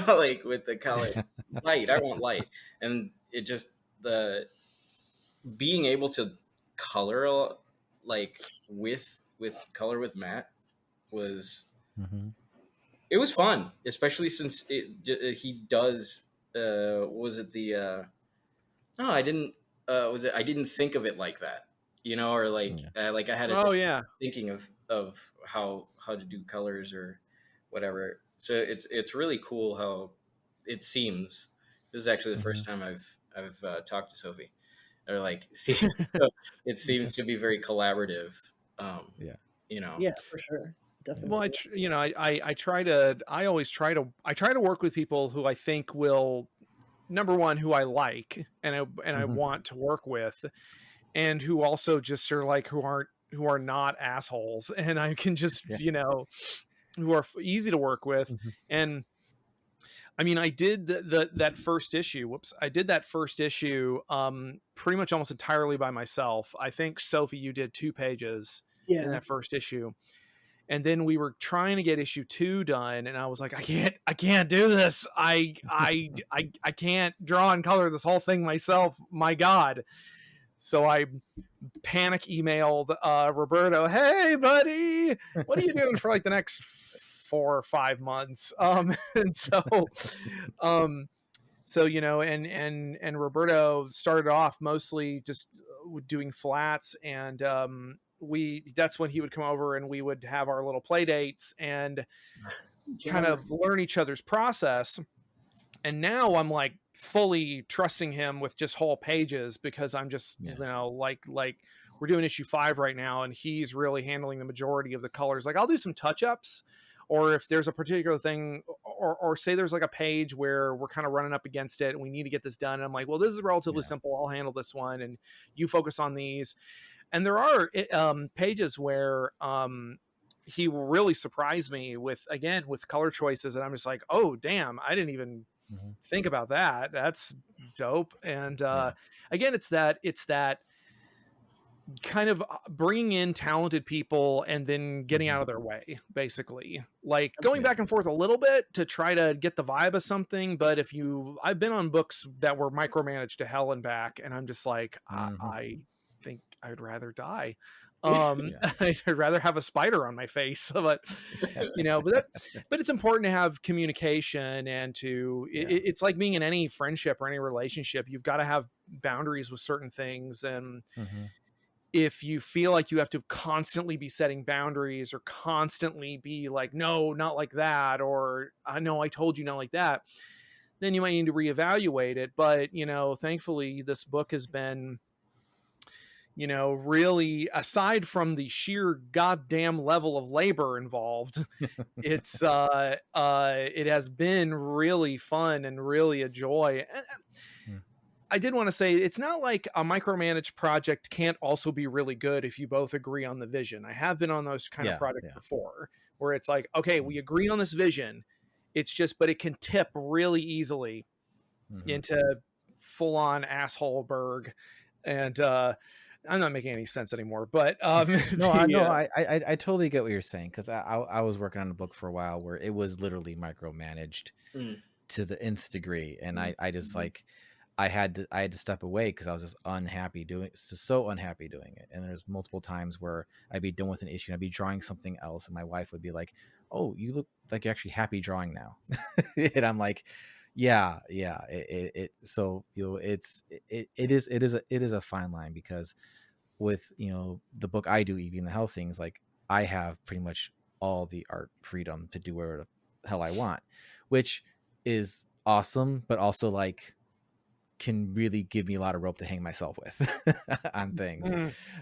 like with the colors, light. I want light, and it just the being able to color like with color with Matt was it was fun, especially since he does was it the no, I didn't was it I didn't think of it like that, or like I had a thinking of how to do colors or whatever. So it's really cool how it seems. This is actually the first time I've talked to Sophie, or like see, so it seems to be very collaborative. Yeah, for sure. Definitely. Well, I always try to work with people who I think will, number one, who I like and I want to work with, and who also just are like, who are not assholes, and I can just, who are easy to work with. And I mean, I did that first issue. I did that first issue pretty much almost entirely by myself. I think, Sophie, you did 2 pages in that first issue. And then we were trying to get issue 2 done, and I was like, I can't do this. I can't draw and color this whole thing myself. My God. So I panic emailed Roberto, hey buddy, what are you doing for like the next 4 or 5 months? And so and Roberto started off mostly just doing flats, and that's when he would come over and we would have our little play dates and kind of learn each other's process. And now I'm like fully trusting him with just whole pages, because I'm just, like we're doing issue 5 right now, and he's really handling the majority of the colors. Like, I'll do some touch-ups, or if there's a particular thing, or say there's like a page where we're kind of running up against it and we need to get this done. And I'm like, well, this is relatively simple. I'll handle this one, and you focus on these. And there are pages where he will really surprise me with color choices, and I'm just like, oh damn, I didn't even think about that. That's dope. And again, it's that kind of bringing in talented people and then getting out of their way, basically, like going back and forth a little bit to try to get the vibe of something. But I've been on books that were micromanaged to hell and back, and I'm just like, I think I'd rather die. I'd rather have a spider on my face, but but it's important to have communication, and it's like being in any friendship or any relationship. You've got to have boundaries with certain things, and if you feel like you have to constantly be setting boundaries, or constantly be like, no, not like that, or I know I told you not like that, then you might need to reevaluate it. But thankfully this book has been, really, aside from the sheer goddamn level of labor involved, it's it has been really fun and really a joy. I did want to say, it's not like a micromanaged project can't also be really good if you both agree on the vision. I have been on those kind of projects before, where it's like, okay, we agree on this vision. It's just, but it can tip really easily into full on assholeberg. And I'm not making any sense anymore, but no, I totally get what you're saying, because I was working on a book for a while where it was literally micromanaged to the nth degree, and I just like, I had to step away because I was just so unhappy doing it. And there's multiple times where I'd be done with an issue and I'd be drawing something else, and my wife would be like, "Oh, you look like you're actually happy drawing now," and I'm like, "Yeah." So it is a fine line, because with the book I do, Evie and the Helsings, like, I have pretty much all the art freedom to do whatever the hell I want, which is awesome, but also like can really give me a lot of rope to hang myself with on things.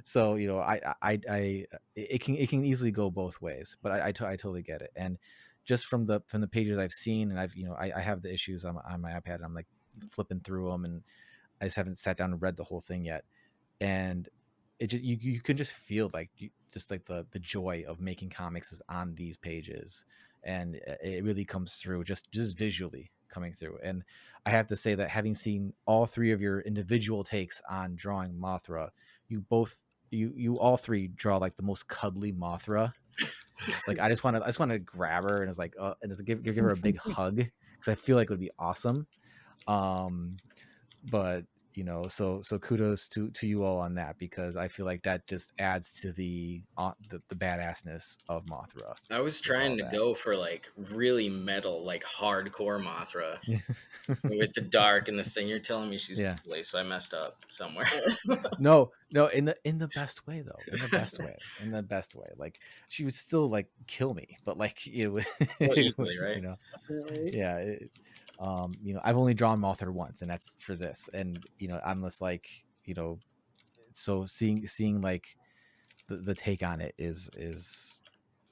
So it can easily go both ways, but I totally get it. And just from the pages I've seen, and I have the issues on my iPad, and I'm like flipping through them, and I just haven't sat down and read the whole thing yet. and it just you can just feel like just like the joy of making comics is on these pages, and it really comes through just visually coming through. And I have to say that having seen all three of your individual takes on drawing Mothra, you all three draw like the most cuddly Mothra. Like I just want to grab her and it's like and just give her a big hug because I feel like it would be awesome. But you know, so kudos to you all on that, because I feel like that just adds to the badassness of Mothra. I was trying to go for like really metal, like hardcore Mothra with the dark and this thing. You're telling me she's ugly, so I messed up somewhere. No, in the best way though. In the best way. Like she would still like kill me, but like it would easily, right? You know, yeah. You know, I've only drawn Mothra once, and that's for this. And you know, I'm just like, you know, so seeing like the take on it is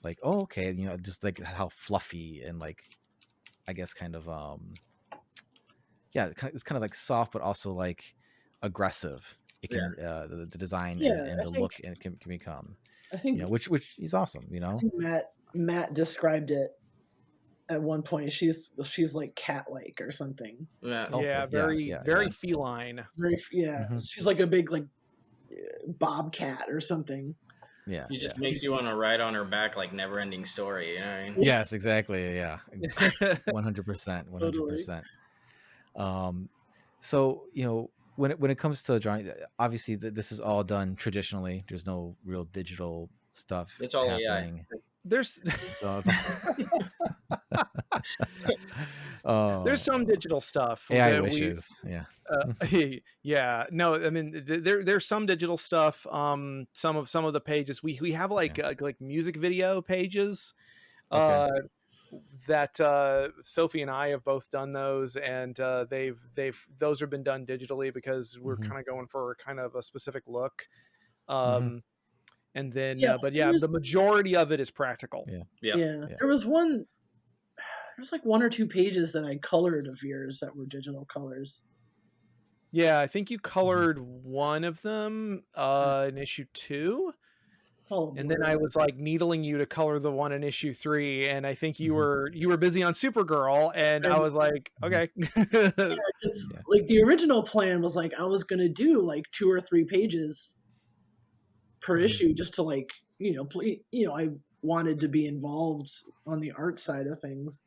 like, oh, okay, you know, just like how fluffy and like, I guess kind of it's kind of like soft, but also like aggressive. It can the design and the look and can become. I think, you know, which is awesome. You know, I think Matt described it at one point. She's like cat-like or something. Yeah, okay. Very feline. Very She's like a big like bobcat or something. Yeah, it just makes you want to ride on her back like Never Ending Story. You know what I mean? Yes, exactly. Yeah, 100%, 100%. So you know, when it comes to drawing, obviously this is all done traditionally. There's no real digital stuff. It's all AI. There's there's some digital stuff. AI wishes. Yeah. No, I mean there's some digital stuff. Some of the pages we have like music video pages. That Sophie and I have both done those, and those have been done digitally because we're kind of going for kind of a specific look. And then the majority of it is practical. Yeah. There was like one or two pages that I colored of yours that were digital colors. Yeah, I think you colored one of them in issue 2. And then I was like needling you to color the one in issue 3, and I think you were busy on Supergirl, and I was like, okay. Like the original plan was like I was gonna do like 2 or 3 pages per issue, just to like I wanted to be involved on the art side of things,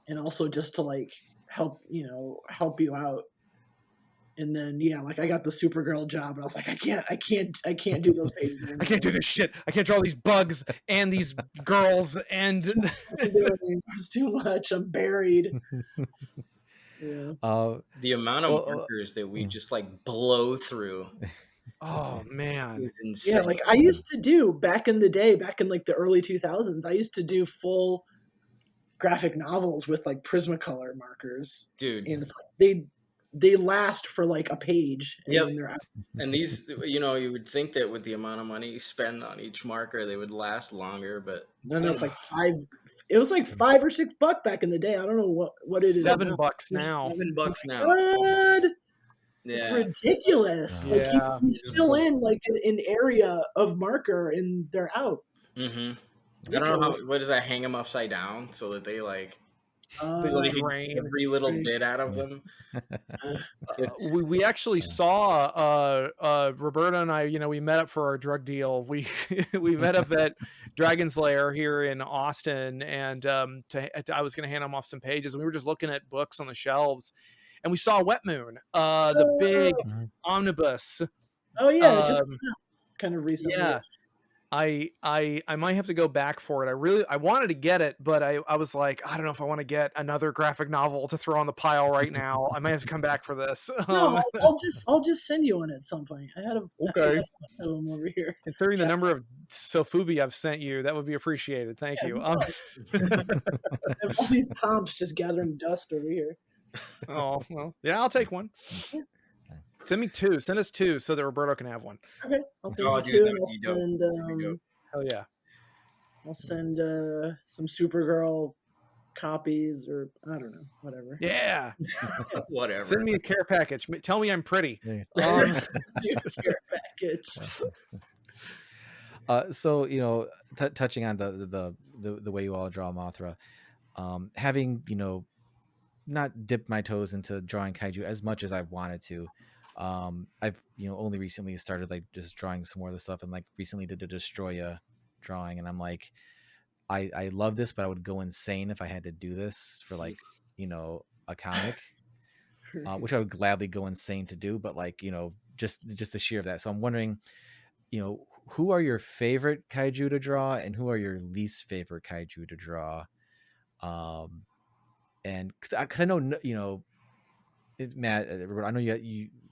and also just to like help you out. And then like I got the Supergirl job, and I was like, I can't do those pages anymore. I can't do this shit. I can't draw these bugs and these girls, and it's too much. I'm buried. The amount of markers that we just like blow through. Oh man, it's insane. Yeah, like I used to do back in the day, back in like the early 2000s. I used to do full graphic novels with like Prismacolor markers, dude. And it's like they last for like a page. And they're out. And these, you would think that with the amount of money you spend on each marker, they would last longer, but no, it's like it was like $5 or $6 back in the day. I don't know what it is. $7 now. $7 now. God. Yeah. It's ridiculous. Yeah. Like you fill in like an area of marker and they're out. Mm-hmm. I don't know what does that, hang them upside down so that they like drain every little bit out of them. We actually saw Roberto and I, we met up for our drug deal. We met up at Dragon's Lair here in Austin, and I was going to hand him off some pages, and we were just looking at books on the shelves, and we saw Wet Moon, the big omnibus. Oh yeah, just kind of recently. Yeah. I might have to go back for it. I wanted to get it, but I was like, I don't know if I want to get another graphic novel to throw on the pile right now. I might have to come back for this. No, I'll just send you one at some point. I had them over here. Considering the number of Sofubi I've sent you, that would be appreciated. Thank you. I have all these comps just gathering dust over here. Oh well, yeah, I'll take one. Send me 2. Send us 2 so that Roberto can have one. Okay, I'll send you 2. And I'll send Hell yeah. I'll send some Supergirl copies, or I don't know, whatever. Yeah. Whatever. Send me a care package. Tell me I'm pretty. Care package. So touching on the way you all draw Mothra, having not dipped my toes into drawing kaiju as much as I wanted to. I've only recently started like just drawing some more of the stuff, and like recently did the Destroya drawing, and I'm like, I love this, but I would go insane if I had to do this for like a comic, which I would gladly go insane to do, but like just the sheer of that. So I'm wondering, who are your favorite kaiju to draw, and who are your least favorite kaiju to draw? And because I know Matt, I know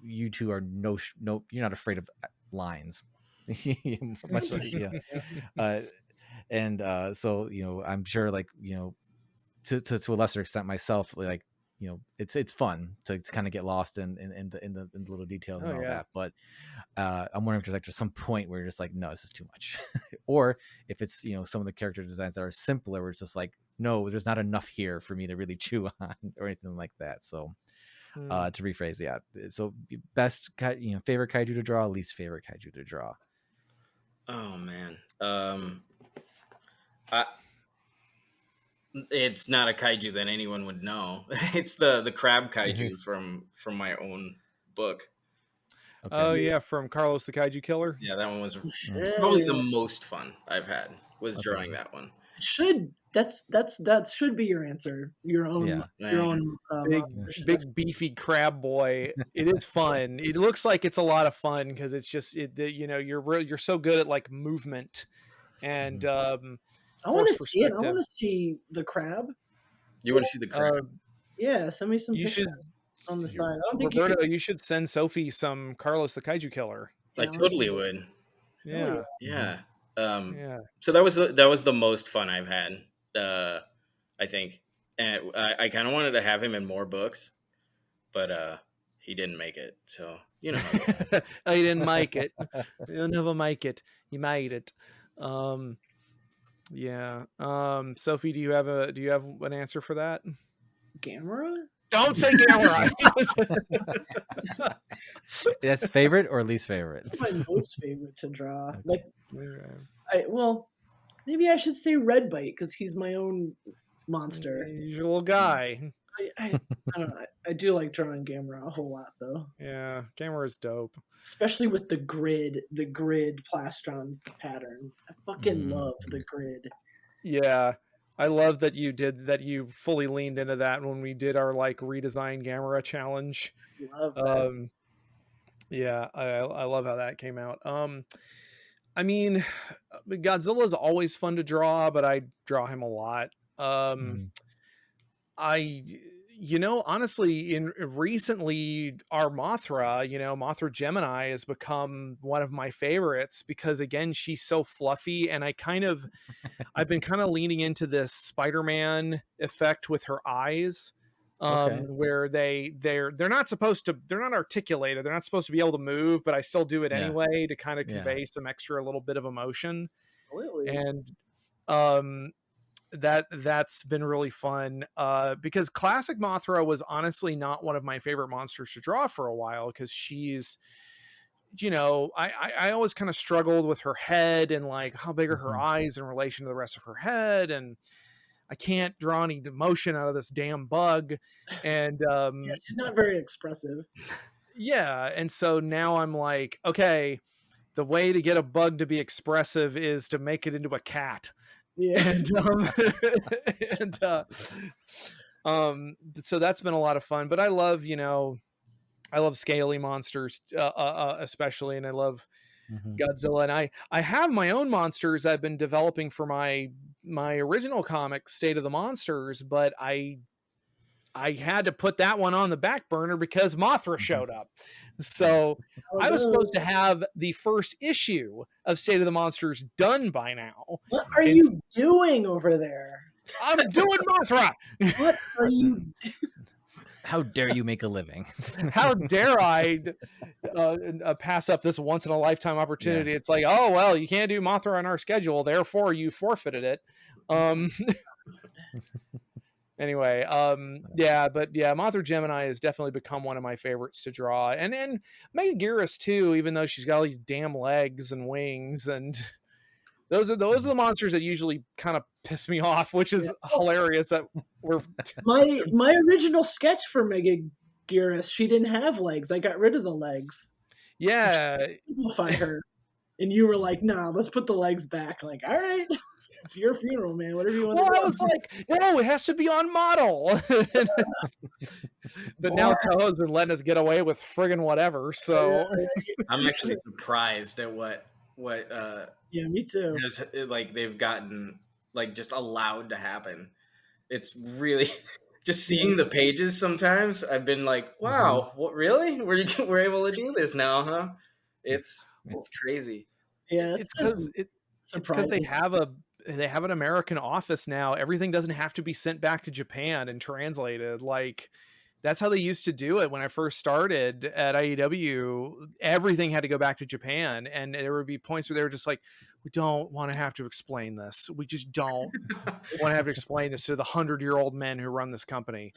you two are no, you're not afraid of lines, much like and so I'm sure like to a lesser extent myself, like it's fun to kind of get lost in the little details and all that, but I'm wondering if there's like just some point where you're just like, no, this is too much, or if it's some of the character designs that are simpler where it's just like, no, there's not enough here for me to really chew on or anything like that. So to rephrase, so best favorite kaiju to draw, least favorite kaiju to draw. Oh man, it's not a kaiju that anyone would know. It's the crab kaiju from my own book. Okay. Oh yeah, from Carlos the Kaiju Killer. Yeah, that one was probably the most fun I've had, was drawing that one. That should be your answer. Your own big beefy crab boy. It is fun. It looks like it's a lot of fun because it's just you're so good at like movement, and I want to see it. I want to see the crab. You want to see the crab? Yeah, send me some pictures on the side. I don't think Roberto, you should send Sophie some Carlos the Kaiju Killer. I totally would. Yeah. Yeah. So that was the most fun I've had, I think, and I kind of wanted to have him in more books, but he didn't make it. So he didn't make it. He'll never make it. He made it. Sophie, do you have an answer for that? Gamera? Don't say Gamera. That's favorite or least favorite? It's my most favorite to draw. Like, maybe I should say Redbite because he's my own monster. He's your little guy. I don't know. I do like drawing Gamera a whole lot though. Yeah, Gamera is dope. Especially with the grid plastron pattern. I fucking love the grid. Yeah. I love that you fully leaned into that when we did our like redesign Gamera challenge. Love that. Yeah, I love how that came out. I mean, Godzilla's always fun to draw, but I draw him a lot. Honestly, recently our Mothra, Mothra Gemini has become one of my favorites because again, she's so fluffy, and I've been kind of leaning into this Spider-Man effect with her eyes, where they're not articulated, they're not supposed to be able to move, but I still do it anyway to kind of convey some extra little bit of emotion. Absolutely. And that's been really fun because classic Mothra was honestly not one of my favorite monsters to draw for a while because she's I always kind of struggled with her head and like how big are her eyes in relation to the rest of her head, and I can't draw any emotion out of this damn bug, and she's not very expressive. And so now I'm like, okay, the way to get a bug to be expressive is to make it into a cat. So that's been a lot of fun, but I love scaly monsters especially, and I love Godzilla, and I have my own monsters I've been developing for my original comic State of the Monsters, but I had to put that one on the back burner because Mothra showed up. So I was supposed to have the first issue of State of the Monsters done by now. What are you doing over there? I'm doing Mothra. What are you doing? How dare you make a living? How dare I pass up this once in a lifetime opportunity? It's like, oh, well, you can't do Mothra on our schedule, therefore you forfeited it. Anyway, Mothra Gemini has definitely become one of my favorites to draw, and Megaguirus too, even though she's got all these damn legs and wings, and those are the monsters that usually kind of piss me off, which is hilarious. That we're my original sketch for Megaguirus, she didn't have legs. I got rid of the legs. Yeah, simplify her, and you were like, "Nah, let's put the legs back." Like, all right. It's your funeral, man. Whatever you want to do. I was like, no, it has to be on model. But now Toho's been letting us get away with friggin' whatever. So I'm actually surprised at what yeah, me too. Like they've gotten like just allowed to happen. It's really just seeing the pages sometimes. I've been like, wow, what really? We're able to do this now, huh? It's crazy. Yeah, it's because they have an American office now. Everything doesn't have to be sent back to Japan and translated. Like, that's how they used to do it when I first started at IEW. Everything had to go back to Japan, and there would be points where they were just like, we don't want to have to explain this. We just don't want to have to explain this to the 100-year-old men who run this company.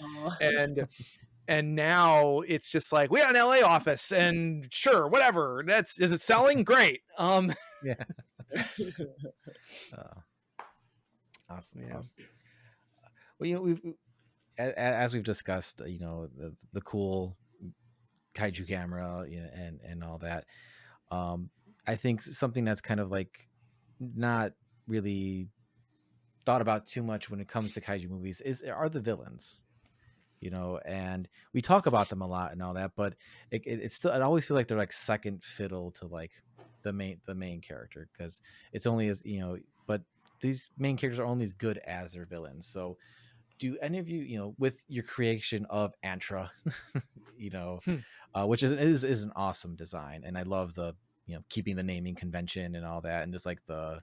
And now it's just like, we got an LA office, and sure, whatever. Is it selling? Great. Yeah. Awesome. Yeah. Awesome. Well, we've as we've discussed, the cool kaiju camera, and all that. I think something that's kind of like not really thought about too much when it comes to kaiju movies are the villains. And we talk about them a lot and all that, but it's still, I always feel like they're like second fiddle to like the main character, because it's only as but these main characters are only as good as their villains. So do any of you, with your creation of Antra, which is an awesome design, and I love the keeping the naming convention and all that, and just like the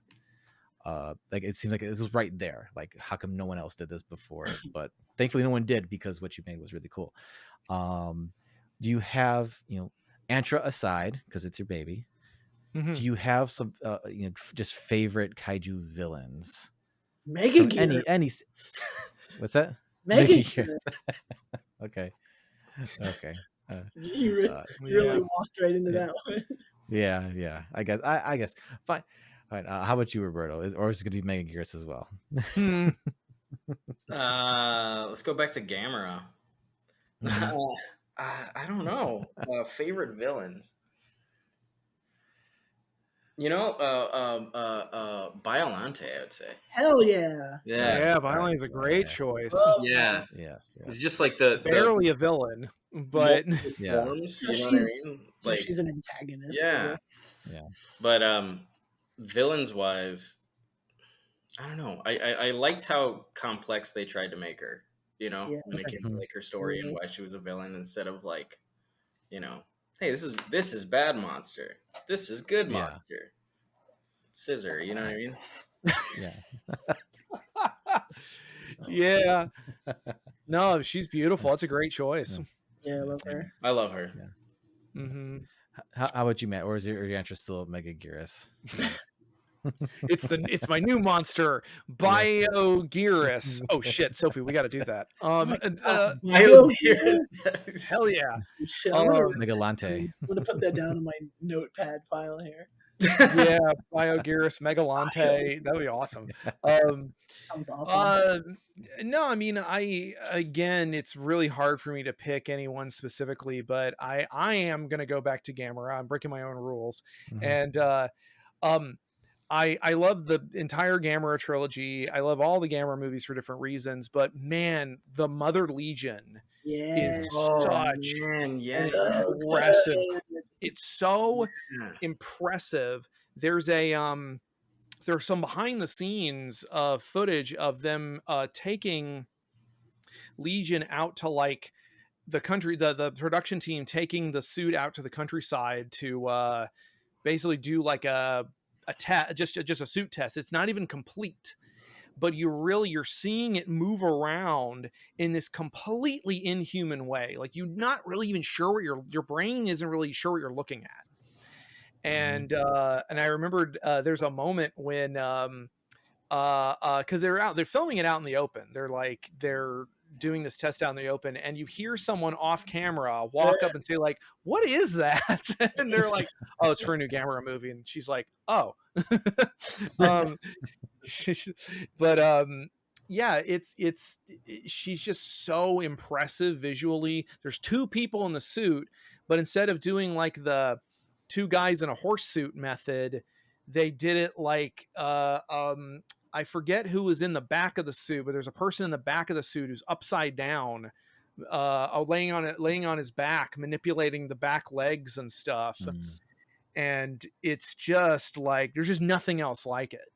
like it seems like this was right there. Like, how come no one else did this before? But thankfully no one did, because what you made was really cool. Do you have, Antra aside, because it's your baby, do you have some just favorite kaiju villains? Megaguirus. Any what's that? Megaguirus. Okay. You really walked right into that one. Yeah. I guess. Fine. All right, how about you, Roberto? Or is it going to be Megaguirus as well? Let's go back to Gamera. I don't know. Favorite villains. Biollante, I would say. Hell yeah. Yeah, Biollante is a great choice. Yeah. Yes. It's just like barely a villain, but forms, you know what I mean? Like, she's an antagonist. Yeah. But villains wise, I don't know. I liked how complex they tried to make her, making like her story and why she was a villain, instead of like, hey, this is bad monster. This is good monster. Scissor, you know what I mean? Yeah. Yeah. No, she's beautiful. It's a great choice. Yeah, I love her. I love her. Yeah. Mm-hmm. How about you, Matt? Or is your interest still Megaguirus? It's my new monster, Bioguirus. Oh shit, Sophie, we got to do that. Bioguirus. Hell yeah. Megalante. I'm gonna put that down in my notepad file here. Yeah, Bioguirus, Megalante. That would be awesome. Sounds awesome. No, I mean, again, it's really hard for me to pick anyone specifically, but I am gonna go back to Gamera. I'm breaking my own rules, and I love the entire Gamera trilogy. I love all the Gamera movies for different reasons, but man, the Mother Legion is such impressive. It's so impressive. There's some behind the scenes footage of them taking Legion out to like the country, the production team taking the suit out to the countryside to basically do like a test, just a suit test. It's not even complete, but you're seeing it move around in this completely inhuman way. Like, you're not really even sure what your brain isn't really sure what you're looking at. And I remembered there's a moment when because they're filming it out in the open. They're doing this test out in the open, and you hear someone off camera walk up and say like, "What is that?" And they're like, "Oh, it's for a new Gamera movie." And she's like, "Oh." But yeah, she's just so impressive visually. There's two people in the suit, but instead of doing like the two guys in a horse suit method, they did it like I forget who was in the back of the suit, but there's a person in the back of the suit who's upside down, laying on his back, manipulating the back legs and stuff. And it's just like there's just nothing else like it.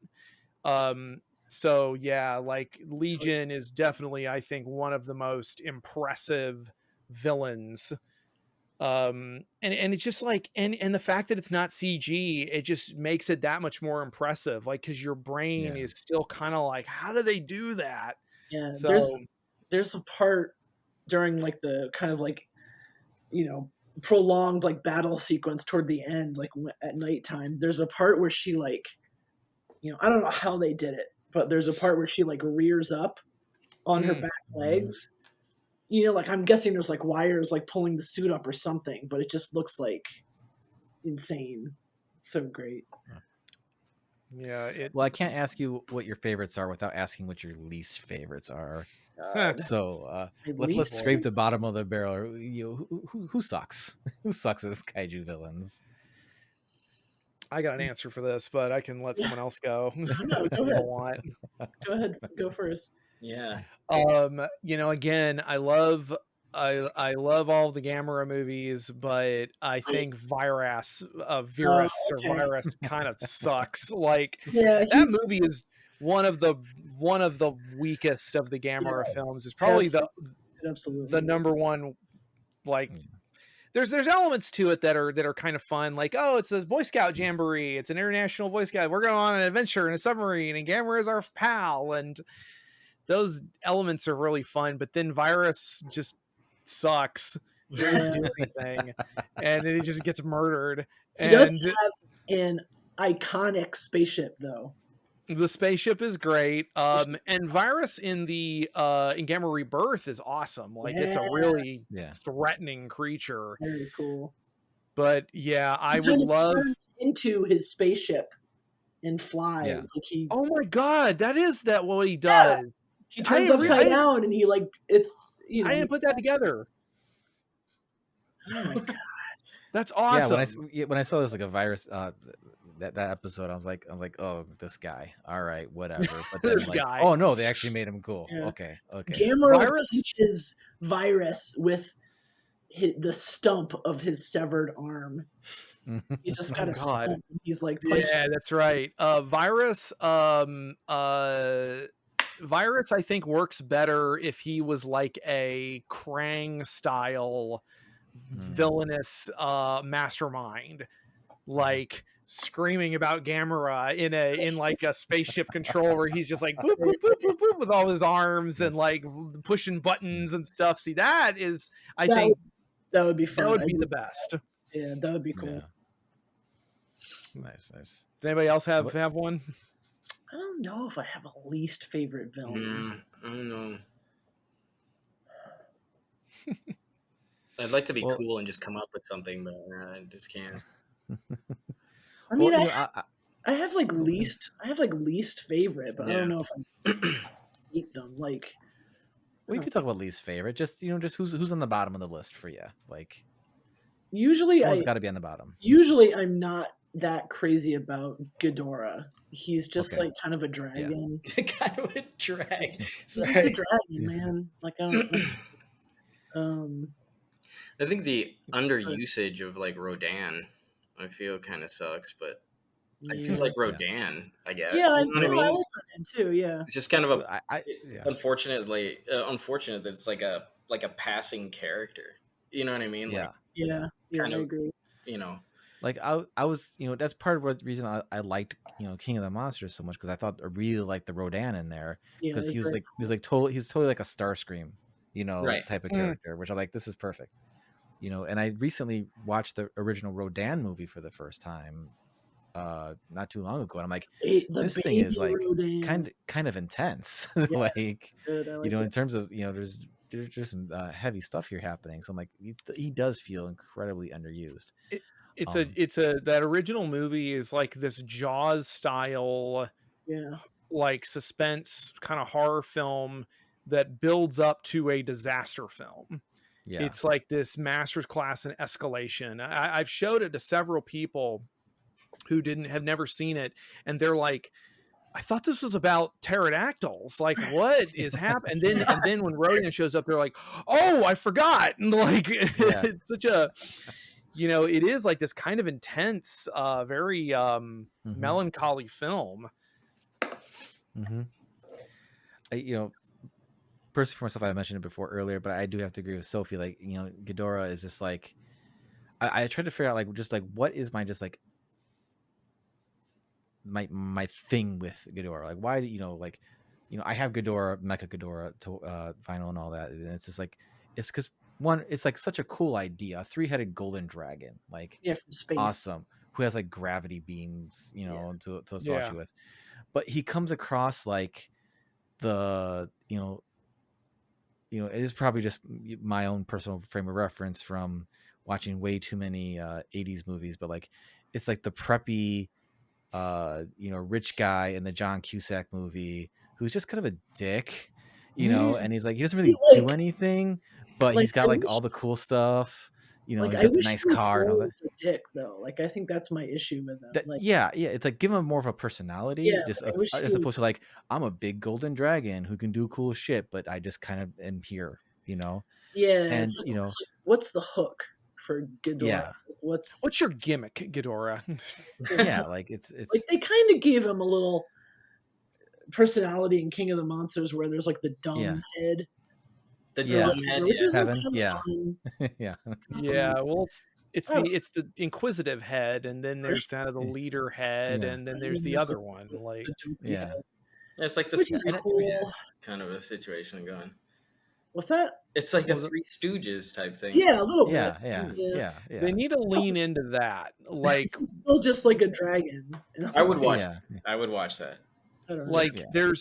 So yeah, like Legion is definitely, I think, one of the most impressive villains. And it's just like, and the fact that it's not CG, it just makes it that much more impressive. Like, cause your brain is still kind of like, how do they do that? Yeah. So there's a part during like the kind of like, you know, prolonged like battle sequence toward the end, like at nighttime, there's a part where she like, you know, I don't know how they did it, but there's a part where she like rears up on her back legs. You know, like I'm guessing there's like wires like pulling the suit up or something, but it just looks like insane. It's so great. Yeah. Well, I can't ask you what your favorites are without asking what your least favorites are. So let's scrape the bottom of the barrel. Who sucks? Who sucks as kaiju villains? I got an answer for this, but I can let someone else go. No, go ahead. Go ahead. Go first. Yeah. You know, again, I love all the Gamera movies, but I think Virus kind of sucks. Like that movie is one of the weakest of the Gamera films. It's probably the number one. Like there's elements to it that are kind of fun. Like, oh, it's a Boy Scout jamboree. It's an international Boy Scout. We're going on an adventure in a submarine, and Gamera is our pal, and those elements are really fun. But then Virus just sucks. Doesn't do anything, and it just gets murdered. It does have an iconic spaceship, though. The spaceship is great. And Virus in Gamera Rebirth is awesome. Like it's a really threatening creature. Very cool. But yeah, I would love turns into his spaceship and flies. Yeah. Like oh my god, that is what he does. Yeah. He turns upside down and he like it's you know. I didn't put that together. Oh my god. That's awesome. Yeah, when I saw this like a Virus that episode, I was like, oh, this guy. All right, whatever. But then This guy. Oh no, they actually made him cool. Yeah. Okay. Gamera punches Virus with the stump of his severed arm. He's just got a stump. He's like punching. Yeah, that's right. Virus I think works better if he was like a Krang style villainous mastermind, like screaming about Gamera in like a spaceship control where he's just like boop, boop, boop, boop, boop, with all his arms and like pushing buttons and stuff. See, that is I think that would be fun. That would be the best. Yeah, that would be cool. Yeah. Nice. Does anybody else have one? I don't know if I have a least favorite villain. I don't know. I'd like to be cool and just come up with something, but I just can't. I mean, I have like least favorite, but I don't know if I hate them. Like, we could talk about least favorite. Just just who's on the bottom of the list for you. Like, usually someone's got to be on the bottom. Usually, I'm not that crazy about Ghidorah. He's just like kind of a dragon. Yeah. Kind of a dragon. He's just a dragon, man. Like I don't. I think the underusage of like Rodan, I feel kind of sucks, but I do like Rodan. I guess. Yeah, I like Rodan too. Yeah, it's just kind of unfortunate that it's like a passing character. You know what I mean? Yeah, I agree. Like I was, that's part of the reason I liked, King of the Monsters so much, because I really liked the Rodan in there, because he's totally like a Starscream, type of character, which I'm like, this is perfect, and I recently watched the original Rodan movie for the first time, not too long ago, and I'm like, The this thing is like Rodan. kind of intense. Yeah, Like, good. I like in it. terms of, there's some heavy stuff here happening. So I'm like, he does feel incredibly underused. It's that original movie is like this Jaws style, Yeah. like suspense kind of horror film that builds up to a disaster film. Yeah. It's like this master's class in escalation. I've showed it to several people who have never seen it, and they're like, I thought this was about pterodactyls. Like, what is happening? And then when Rodan shows up, they're like, oh, I forgot. And like, it's such a, it is like this kind of intense, very melancholy film. Personally for myself, I mentioned it before earlier, but I do have to agree with Sophie. Like, Ghidorah is just like, I tried to figure out like, just like, what is my, just like, my thing with Ghidorah? Like, why do I have Ghidorah, Mecha Ghidorah to vinyl and all that, and it's just like, it's because one, it's like such a cool idea, a 3-headed golden dragon, like, from space, awesome, who has like gravity beams, to assault you with, but he comes across like the it is probably just my own personal frame of reference from watching way too many 80s movies, but like, it's like the preppy rich guy in the John Cusack movie who's just kind of a dick, and he's like, he doesn't really do anything, but he's got like all the cool stuff, he's got the nice car and all that. A dick though, like, I think that's my issue with him. Like, it's like, give him more of a personality, as opposed to like, I'm a big golden dragon who can do cool shit, but I just kind of am here, and it's like, what's the hook for Ghidorah? What's your gimmick, Ghidorah? Like, it's like, they kind of gave him a little personality in King of the Monsters, where there's like the dumb head, which is kind of fun. Well, it's the inquisitive head, and then there's kind of the leader head, and then there's the other one, like it's like the cool kind of a situation going. What's that? It's like a Three Stooges type thing. Yeah, a little bit. Yeah. They need to lean into that. Like, it's still just like a dragon. I would watch. I would watch that. Like, there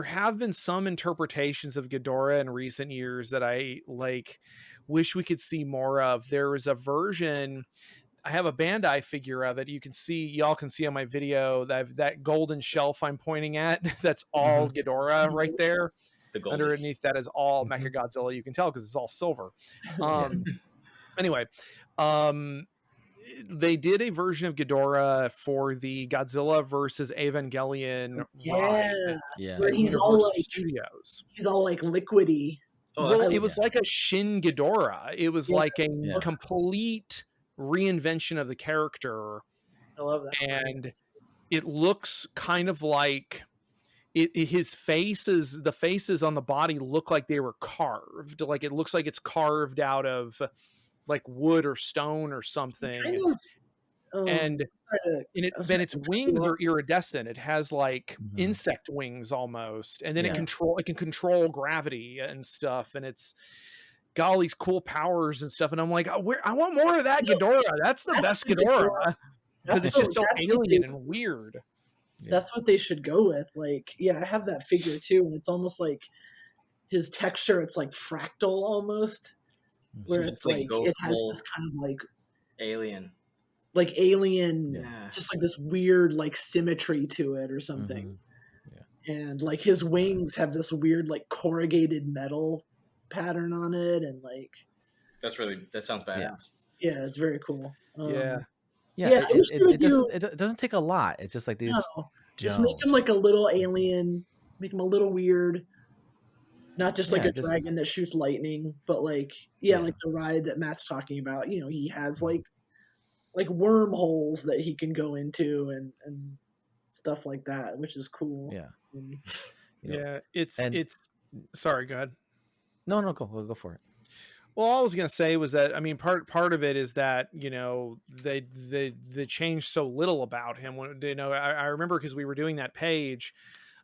have been some interpretations of Ghidorah in recent years that I like wish we could see more of. There was a version, I have a Bandai figure of it. Y'all can see on my video that golden shelf I'm pointing at. That's all Ghidorah right there. Underneath that is all Mechagodzilla. You can tell because it's all silver. Anyway, they did a version of Ghidorah for the Godzilla versus Evangelion ride. Where he's all like Studios. He's all like liquidy. It was like a Shin Ghidorah. It was like a complete reinvention of the character. I love that. And it looks kind of like the faces on the body look like they were carved. Like, it looks like it's carved out of like wood or stone or something. And then its wings are iridescent. It has like insect wings almost, and then it can control gravity and stuff, and it's got all these cool powers and stuff. And I'm like, I want more of that Ghidorah. That's the best Ghidorah, because it's just so alien and weird. That's what they should go with. Like, I have that figure too, and it's almost like his texture. It's like fractal almost, where it's like it has this kind of like alien, just like this weird like symmetry to it or something. And like his wings have this weird like corrugated metal pattern on it, and like that sounds badass. Yeah, it's very cool. It doesn't take a lot. It's just like these. Just make him like a little alien. Make him a little weird. Not just like a dragon that shoots lightning, but like like the ride that Matt's talking about. He has like wormholes that he can go into and stuff like that, which is cool. It's sorry, go ahead. No, go for it. Well, all I was gonna say was that, I mean, part of it is that they changed so little about him. When I remember, because we were doing that page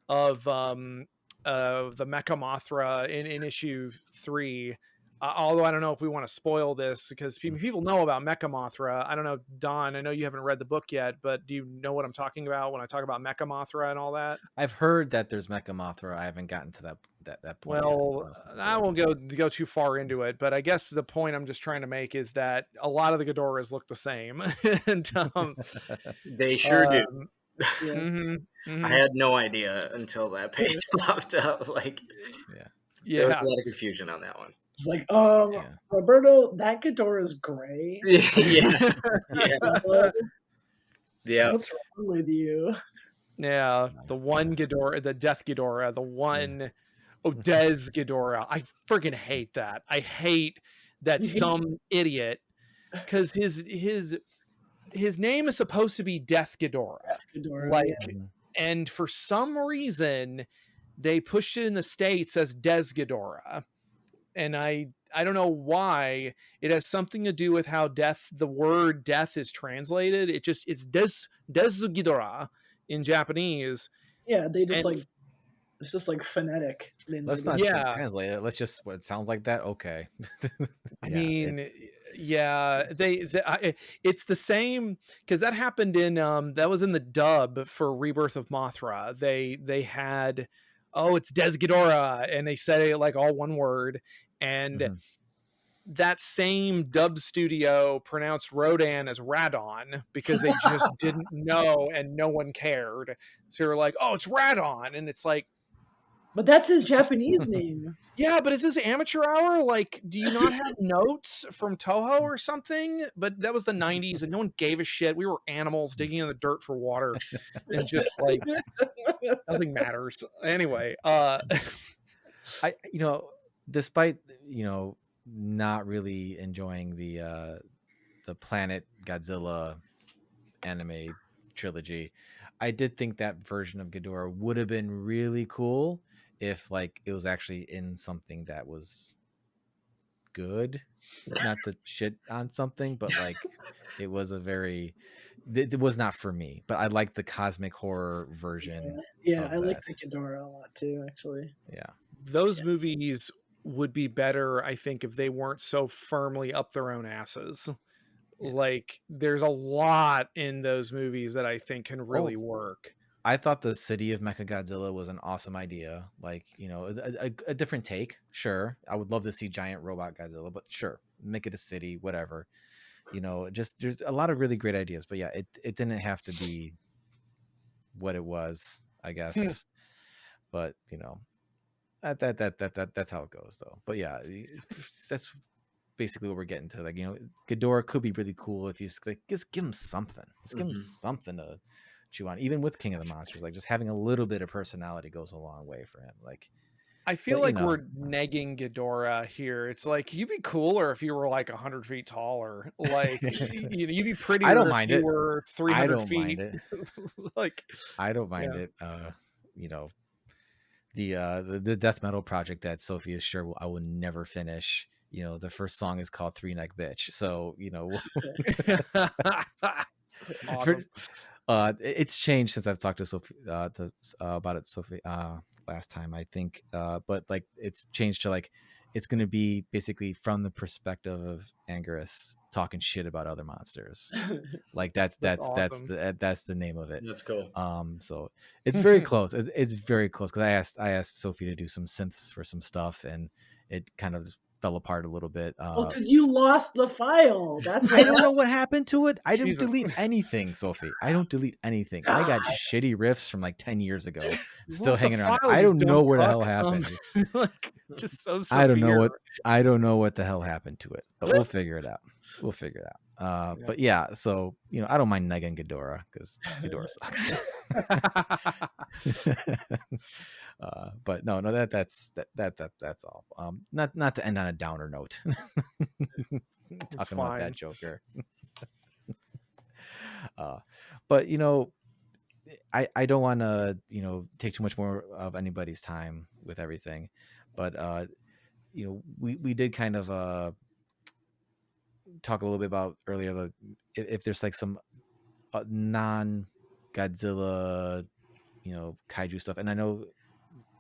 of the Mecha Mothra in issue 3. although I don't know if we want to spoil this because people know about Mecha Mothra. I don't know, Don, I know you haven't read the book yet, but do you know what I'm talking about when I talk about Mecha Mothra and all that? I've heard that there's Mecha Mothra. I haven't gotten to that point. Well, I won't go too far into it, but I guess the point I'm just trying to make is that a lot of the Ghidorahs look the same. And, they sure do. Mm-hmm. I had no idea until that page popped up. Like, there was a lot of confusion on that one. It's like, Roberto, that Ghidorah is gray. Yeah. What's wrong with you? Yeah, the one Ghidorah, the Death Ghidorah, the one, Des Ghidorah. I freaking hate that. I hate that some idiot, because his name is supposed to be Death Ghidorah. And for some reason, they pushed it in the States as Des Ghidorah. And I don't know why. It has something to do with how the word death is translated. It's Des Ghidorah in Japanese. Yeah, they just it's just like phonetic. Let's not translate it. Let's just what sounds like that. Okay. I mean, it's the same because that happened in that was in the dub for Rebirth of Mothra. They had it's Des Ghidorah, and they said it like all one word, and that same dub studio pronounced Rodan as Radon because they just didn't know and no one cared. So you're like, it's Radon, and it's like, but that's his Japanese name. Yeah, but is this amateur hour? Like, do you not have notes from Toho or something? But that was the 90s and no one gave a shit. We were animals digging in the dirt for water and just like nothing matters. Anyway, despite, not really enjoying the Planet Godzilla anime trilogy, I did think that version of Ghidorah would have been really cool if like it was actually in something that was good, not to shit on something, but like it was it was not for me, but I like the cosmic horror version. I like the Ghidorah a lot too, actually. Those movies would be better, I think, if they weren't so firmly up their own asses. Like there's a lot in those movies that I think can really work. I thought the City of Mechagodzilla was an awesome idea. Like, a different take. Sure. I would love to see giant robot Godzilla, but sure. Make it a city, whatever. Just there's a lot of really great ideas, but it didn't have to be what it was, I guess. But, that's how it goes though. But that's basically what we're getting to. Like, Ghidorah could be really cool if you just give him something. Just give him something to chew on. Even with King of the Monsters, like just having a little bit of personality goes a long way for him. Like, I feel like we're negging Ghidorah here. It's like you'd be cooler if you were like 100 feet taller. Like you'd be prettier. I don't mind if it. you were 300 feet. Mind it. Like I don't mind it. The death metal project that Sophie is sure I will never finish. The first song is called Three Neck Bitch. So, that's awesome. It's changed since I've talked to Sophie about it, Sophie, last time, I think. But like it's changed to like it's going to be basically from the perspective of Anguirus talking shit about other monsters. Like that's awesome. That's the name of it. That's cool. So it's very close. It's very close because I asked Sophie to do some synths for some stuff, and it kind of fell apart a little bit. Because you lost the file. That's I don't know what happened to it. I didn't delete anything, Sophie. I don't delete anything. God. I got shitty riffs from like 10 years ago still hanging around. I don't know what the hell happened. Like, just so I don't know what the hell happened to it, but we'll figure it out. But so I don't mind negging Ghidorah because Ghidorah sucks. But no, that's all. Not to end on a downer note. Talking about that Joker. But I don't want to take too much more of anybody's time with everything, but we did kind of talk a little bit about earlier if there's like some non-Godzilla kaiju stuff, and I know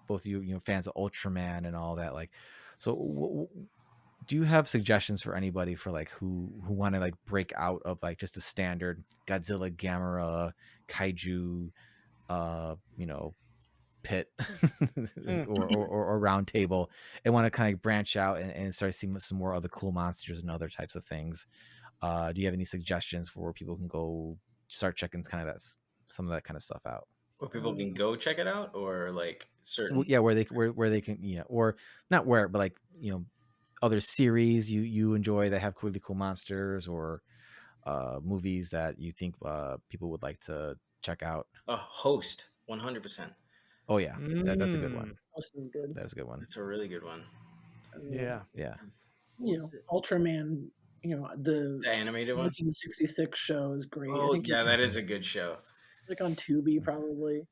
both of you fans of Ultraman and all that, like, so do you have suggestions for anybody for like who want to like break out of like just a standard Godzilla, Gamera, Kaiju, pit or round table, and want to kind of branch out and start seeing some more other cool monsters and other types of things? Do you have any suggestions for where people can go start checking kind of some of that kind of stuff out? Where people can go check it out, or like certain where they can, or not where, but like other series you enjoy that have really cool monsters, or movies that you think people would like to check out. Host 100%. Oh yeah, that's a good one. Host is good. That's a good one. It's a really good one. Yeah. Ultraman. The animated 1966 show is great. Oh yeah, that is a good show. It's like on Tubi probably.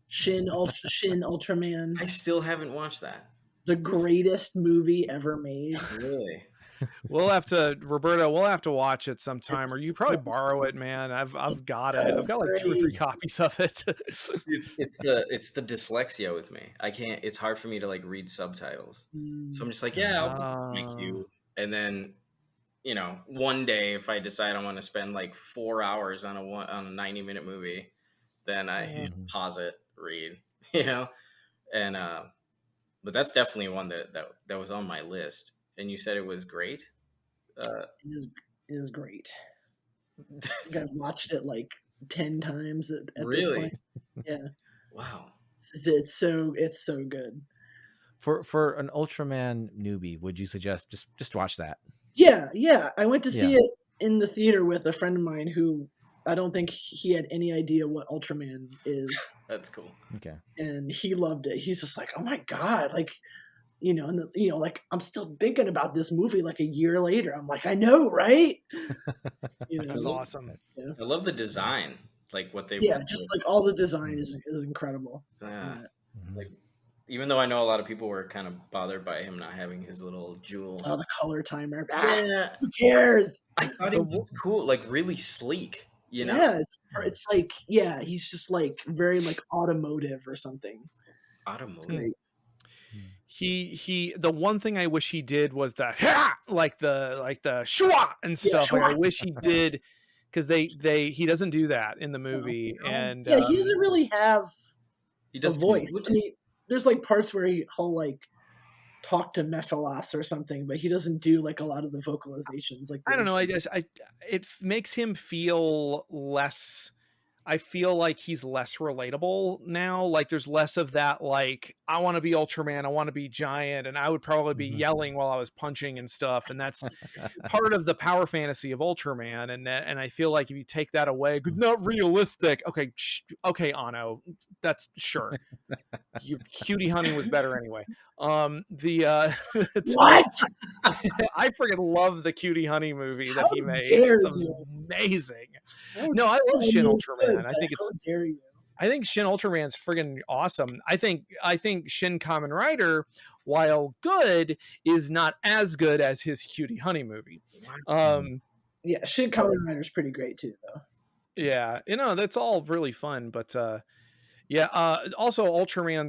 Shin Ultraman. I still haven't watched that. The greatest movie ever made. Really? Roberto, we'll have to watch it sometime, or you probably borrow it, man. I've got it. I've got like 2 or 3 copies of it. it's the dyslexia with me. I can't. It's hard for me to like read subtitles. So I'm just like, yeah, I'll put my queue, and then one day if I decide I want to spend like 4 hours on a 90-minute movie, then I pause it, read, and but that's definitely one that was on my list. And you said it was great. It is great. I've watched it like 10 times at this point. Yeah. Wow. It's so good. For an Ultraman newbie, would you suggest just watch that? Yeah. I went to see it in the theater with a friend of mine who I don't think he had any idea what Ultraman is. That's cool. Okay. And he loved it. He's just like, oh my God, like, like I'm still thinking about this movie like a year later. I'm like, I know, right? That's awesome. Yeah. I love the design, like what they. Yeah, just like all the design is incredible. Like, even though I know a lot of people were kind of bothered by him not having his little jewel. Oh, the color timer. Who cares? I thought it was cool, like really sleek. Yeah, it's like he's just like very like automotive or something. Automotive. He the one thing I wish he did was the like the shwa and stuff. Like I wish he did, because he doesn't do that in the movie. And he doesn't really have a voice. I mean, there's like parts where he'll like talk to Mephilas or something, but he doesn't do like a lot of the vocalizations. Like I don't know. It makes him feel less. I feel like he's less relatable now. Like there's less of that, like, I want to be Ultraman, I want to be giant, and I would probably be yelling while I was punching and stuff. And that's part of the power fantasy of Ultraman. And I feel like if you take that away, it's not realistic. Okay, Anno, that's sure. Cutie Honey was better anyway. What? I freaking love the Cutie Honey movie that he made. It's amazing. No, I love Shin Ultraman. I think Shin Ultraman's friggin' awesome. I think Shin Kamen Rider, while good, is not as good as his Cutie Honey movie. Shin Kamen Rider's pretty great too, though. Yeah, that's all really fun, but also Ultraman,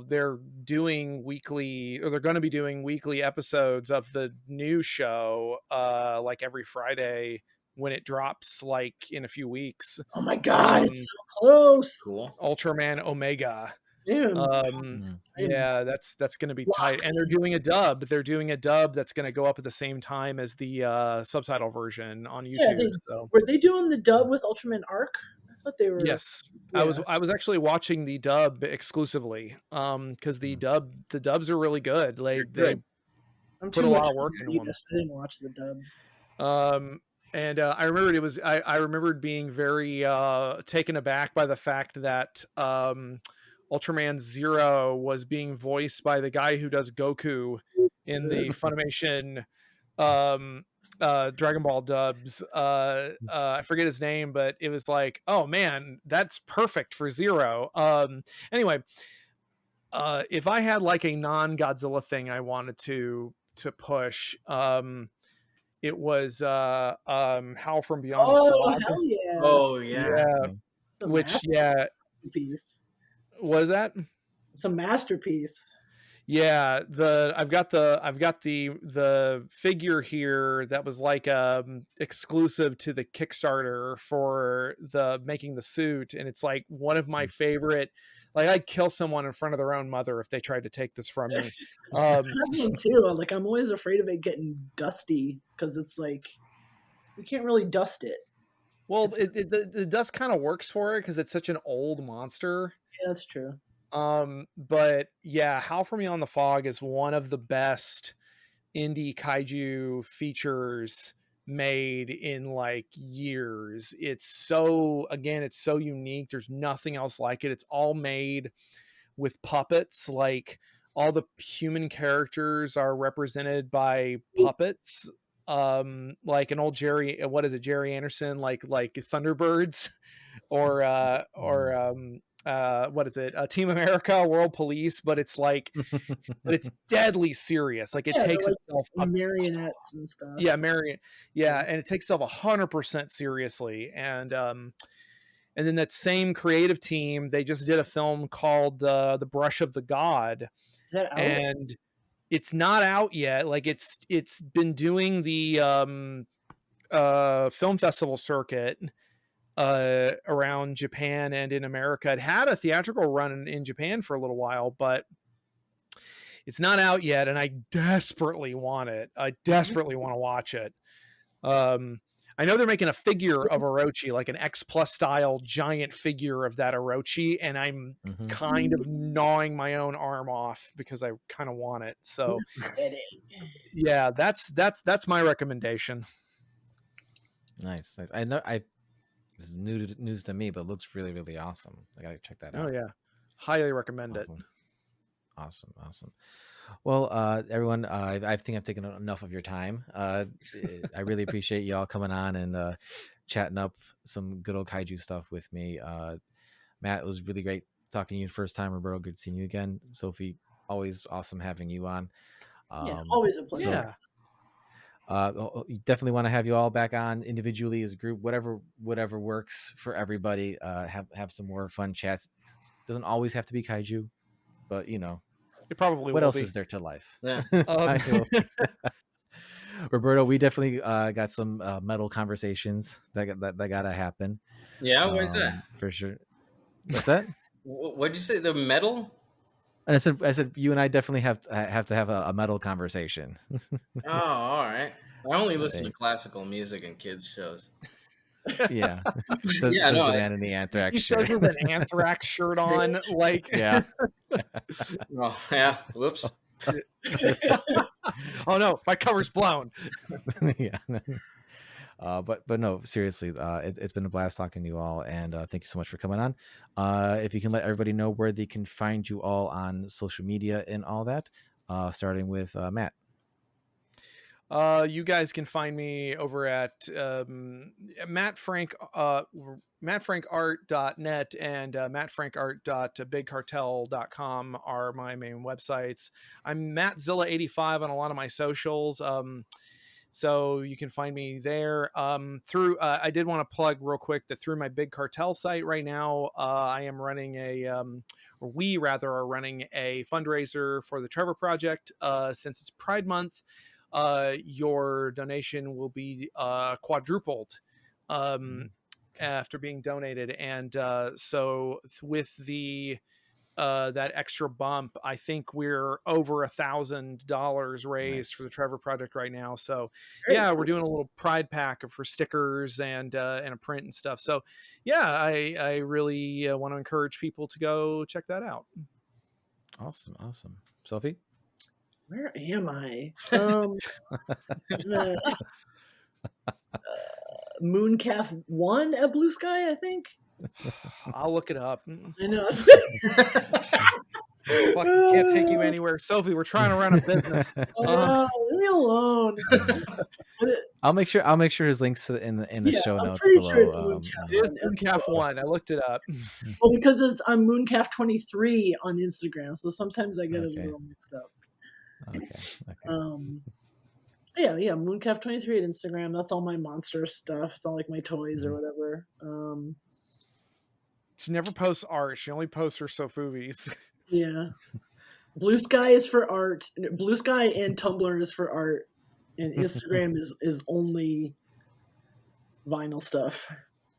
they're doing weekly, or they're going to be doing weekly episodes of the new show like every Friday when it drops, like in a few weeks. Oh my God, it's so close. Cool. Ultraman Omega. Yeah, that's going to be tight. And they're doing a dub. They're doing a dub that's going to go up at the same time as the subtitle version on YouTube. Were they doing the dub with Ultraman Arc? I thought they were. Yes, yeah. I was actually watching the dub exclusively because the dubs are really good. They put a lot of work into them. I didn't watch the dub. And I remembered I remembered being very taken aback by the fact that Ultraman Zero was being voiced by the guy who does Goku in the Funimation Dragon Ball dubs. I forget his name, but it was like, oh man, that's perfect for Zero. Anyway, if I had like a non-Godzilla thing I wanted to push, it was Howl from Beyond the Fog. Hell yeah. Oh yeah. Which masterpiece. was that? It's a masterpiece. Yeah, I've got the figure here that was like exclusive to the Kickstarter for the making the suit, and it's like one of my favorite. Like, I'd kill someone in front of their own mother if they tried to take this from me. I have one too. Like, I'm always afraid of it getting dusty because it's like you can't really dust it. Well, the dust kind of works for it because it's such an old monster. Yeah, that's true. But yeah, Howl for Me on the Fog is one of the best indie kaiju features made in like years. It's so unique. There's nothing else like it. It's all made with puppets. Like, all the human characters are represented by puppets. Like an old Jerry Anderson, like Thunderbirds, or what is it, Team America, World Police, but it's like but it's deadly serious. Like, it takes like itself marionettes and stuff. Yeah, and it takes itself 100% seriously. And then that same creative team, they just did a film called The Brush of the God. Is that out? And it's not out yet. Like, it's been doing the film festival circuit around Japan and in America. It had a theatrical run in Japan for a little while, but it's not out yet, and I desperately want it. I desperately want to watch it. I know they're making a figure of Orochi, like an X Plus style giant figure of that Orochi, and I'm kind of gnawing my own arm off because I kind of want it. So yeah, that's my recommendation. Nice. I know this is news to me, but it looks really, really awesome. I gotta check that out. Oh yeah, highly recommend awesome. it. Awesome. Well, everyone, I think I've taken enough of your time. I really appreciate y'all coming on and chatting up some good old kaiju stuff with me. Matt, it was really great talking to you first time. Roberto, good seeing you again. Sophie, always awesome having you on. Yeah, always a pleasure. You definitely want to have you all back on individually as a group, whatever works for everybody. Have some more fun chats. Doesn't always have to be kaiju, but you know, it probably what will else be. is there to life? Yeah. Roberto, we definitely got some metal conversations that gotta happen. Yeah, where's that? For sure. What's that? What'd you say? The metal? And I said you and I definitely have to have a metal conversation. Oh, all right. I only listen to classical music and kids shows. Yeah. Says the man in the Anthrax shirt. He says with an Anthrax shirt on, like yeah. Oh yeah. Whoops. Oh no, my cover's blown. Yeah. But no, seriously, it's been a blast talking to you all, and thank you so much for coming on. If you can let everybody know where they can find you all on social media and all that, starting with Matt. You guys can find me over at mattfrankart.net and mattfrankart.bigcartel.com are my main websites. I'm Mattzilla85 on a lot of my socials. So you can find me there. Through I did want to plug real quick that through my Big Cartel site right now, I am running we are running a fundraiser for the Trevor Project. Since it's Pride Month, your donation will be quadrupled after being donated. And so with the that extra bump, I think we're over $1,000 raised for the Trevor Project right now. So yeah, we're doing a little pride pack for stickers and a print and stuff. So yeah, I really want to encourage people to go check that out. Awesome. Sophie? Where am I? Mooncalf 1 at Blue Sky, I think. I'll look it up. I know. Fucking can't take you anywhere, Sophie. We're trying to run a business. Leave me alone. I'll make sure his links in the show notes pretty below. Sure it's Mooncalf 1. I looked it up. Well, because I'm Mooncalf 23 on Instagram, so sometimes I get a little mixed up. Okay. Yeah, Mooncalf 23 at Instagram. That's all my monster stuff. It's all like my toys or whatever. She never posts art. She only posts her Sofubies. Yeah. Blue Sky is for art. Blue Sky and Tumblr is for art, and Instagram is only vinyl stuff,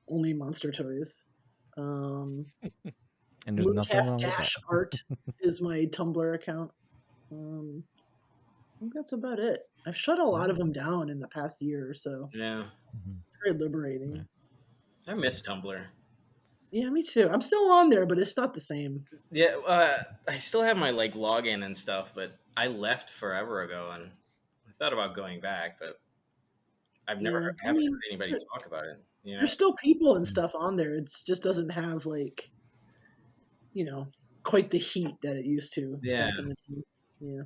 only monster toys. And there's nothing Mooncalf wrong with Dash that. Art is my Tumblr account. I think that's about it. I've shut a lot of them down in the past year or so. Yeah. It's very liberating. I miss Tumblr. Yeah, me too. I'm still on there, but it's not the same. Yeah, I still have my like login and stuff, but I left forever ago, and I thought about going back, but I've never heard anybody talk about it. You know? There's still people and stuff on there. It just doesn't have like, quite the heat that it used to. Yeah. Yeah.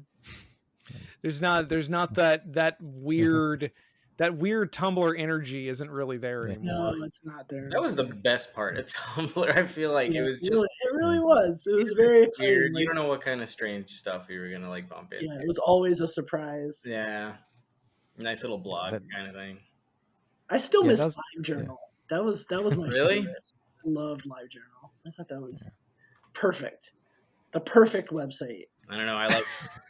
There's not that weird Tumblr energy isn't really there anymore. No, it's not there. That was the best part of Tumblr. I feel like it was just it really was. It was very exciting. weird. You don't know what kind of strange stuff you were gonna like bump into. Yeah, it was always a surprise. Yeah. Nice little blog kind of thing. I still miss LiveJournal. That was my really favorite. I loved LiveJournal. I thought that was perfect. The perfect website. I don't know. I like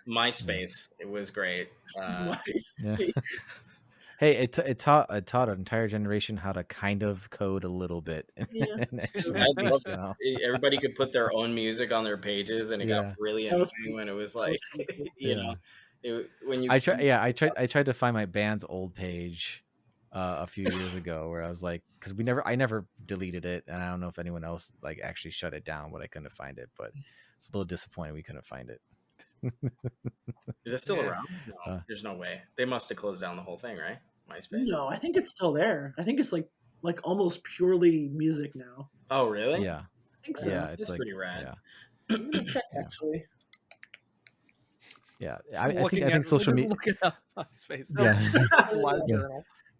MySpace. It was great. MySpace. Hey, it taught an entire generation how to kind of code a little bit. Yeah. Everybody could put their own music on their pages, and it got really interesting when it was like, when you. I tried to find my band's old page a few years ago, where I was like, because I never deleted it, and I don't know if anyone else like actually shut it down, but I couldn't find it. But it's a little disappointing we couldn't find it. Is it still around? No, there's no way. They must have closed down the whole thing, right? MySpace. No, I think it's still there. I think it's like almost purely music now. Oh, really? Yeah. I think so. Yeah, it's like, pretty rad. Yeah. I'm gonna check actually. Yeah, I think social media. Look it up on MySpace. Yeah.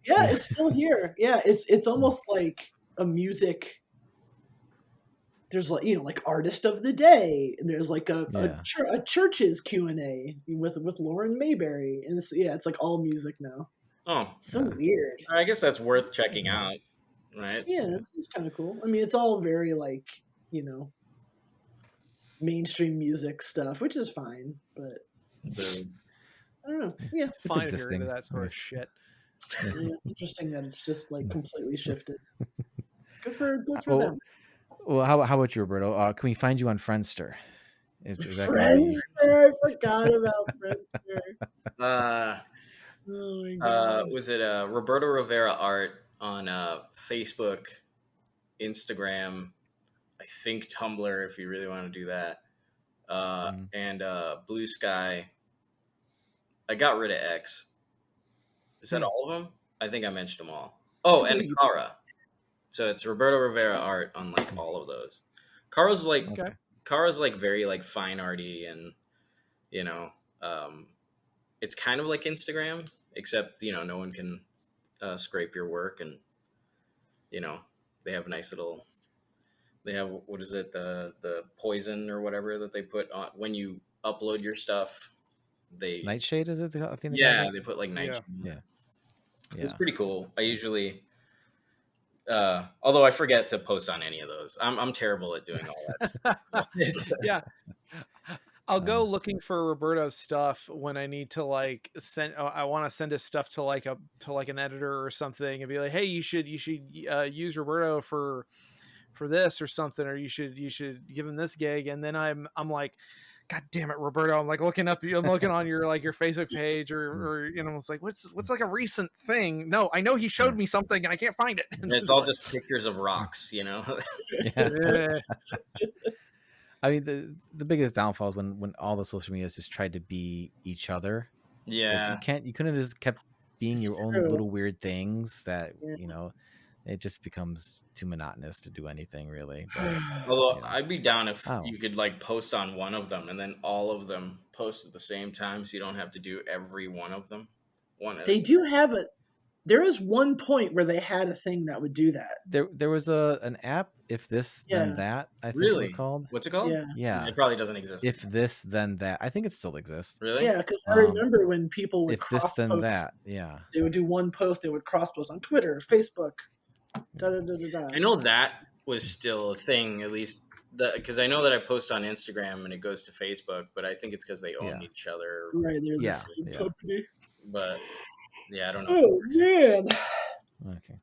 Yeah, it's still here. Yeah, it's almost like a music. There's like artist of the day, and there's like a church's Q&A with Lauren Mayberry, and it's like all music now. Oh, it's so weird. I guess that's worth checking out, right? Yeah, it's kind of cool. I mean, it's all very like mainstream music stuff, which is fine, but I don't know. Yeah, it's fine if you're into that sort of shit. Yeah, it's interesting that it's just like completely shifted. Good for them. Well, how about you, Roberto? Can we find you on Friendster? Is that Friendster? I forgot about Friendster. Oh my God. Was it Roberto Rivera Art on Facebook, Instagram, I think Tumblr if you really want to do that, and Blue Sky. I got rid of X. Is that all of them? I think I mentioned them all. Oh, and Kara. So it's Roberto Rivera Art on like all of those. Kara's like very like fine arty, and it's kind of like Instagram, except no one can scrape your work, and they have nice little. They have what is it, the poison or whatever that they put on when you upload your stuff. Nightshade, is it? I think they put like nightshade. Yeah. It's pretty cool. I usually. Although I forget to post on any of those. I'm terrible at doing all that stuff. Yeah. I'll go looking for Roberto's stuff when I need to like send. I want to send his stuff to like an editor or something, and be like, "Hey, you should use Roberto for this or something, or you should give him this gig." And then I'm like, God damn it, Roberto! I'm like looking on your your Facebook page or it's like what's like a recent thing. No, I know he showed me something and I can't find it. And it's all like, just pictures of rocks, Yeah. I mean, the biggest downfall is when all the social media just tried to be each other. Yeah, like you couldn't have just kept being your own little weird things that it just becomes too monotonous to do anything really. But, although I'd be down if you could like post on one of them and then all of them post at the same time, so you don't have to do every one of them. There is one point where they had a thing that would do that. There was an app, If This Then That, I think it was called. What's it called? Yeah. It probably doesn't exist. If This Then That. I think it still exists. Really? Yeah, because I remember when people would If This Then That. Yeah. They would do one post, they would cross post on Twitter, Facebook. I know that was still a thing, at least because I know that I post on Instagram and it goes to Facebook, but I think it's because they own each other. Right, they're Yeah, the same company. But yeah, I don't know. Oh man. Okay.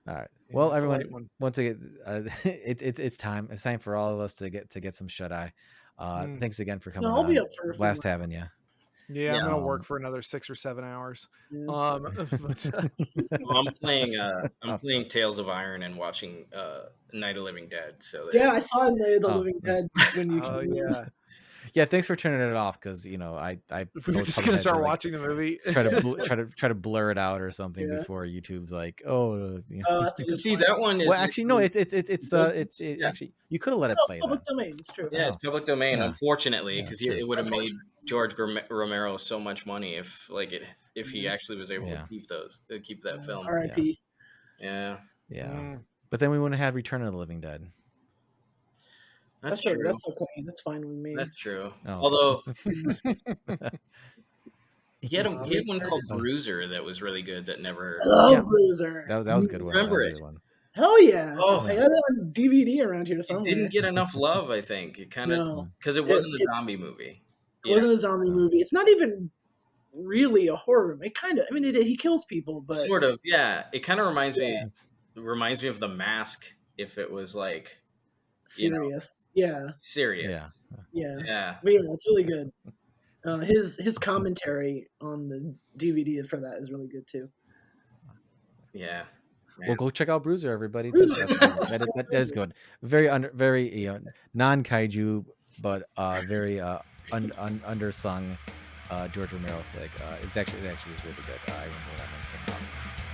All right. Well, everyone, once again, it's time. It's time for all of us to get some shut eye. Thanks again for coming. I'll be up for blast having you. Yeah, I'm gonna work for another 6 or 7 hours. Yeah. I'm playing Tales of Iron and watching Night of the Living Dead. So yeah, I saw Night of the Living Dead when you came in. Yeah, thanks for turning it off because I we're just gonna start watching the movie. try to blur it out or something before YouTube's like, see that one is actually no, it's actually you could have let it play. It's public domain. It's true. Yeah, it's public domain. Unfortunately, because it would have made George Romero so much money if he actually was able to keep that film. R.I.P. Yeah. But then we wouldn't have Return of the Living Dead. That's true. That's okay. That's fine with me. That's true. Although he had one called Bruiser that was really good. That never. I love Bruiser. That was a good one. Remember it? Hell yeah! I got it on DVD around here somewhere. It didn't get enough love, I think. It kind of because it wasn't a zombie movie. It wasn't a zombie movie. It's not even really a horror. It kind of. I mean, he kills people, but sort of. Yeah, it kind of reminds me. It reminds me of The Mask. If it was like. Serious, serious, yeah. But yeah, it's really good. His commentary on the DVD for that is really good too. Yeah. Well, go check out Bruiser, everybody. That is good. Very non kaiju, but very undersung George Romero flick. It actually is really good. I remember when that one came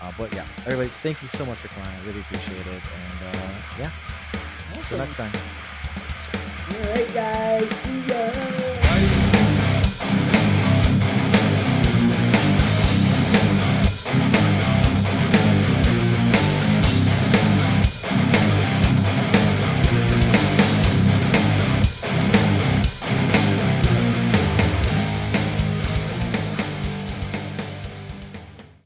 out. But yeah, everybody, thank you so much for coming. I really appreciate it. And yeah. Awesome. Till next time. All right, guys. See ya.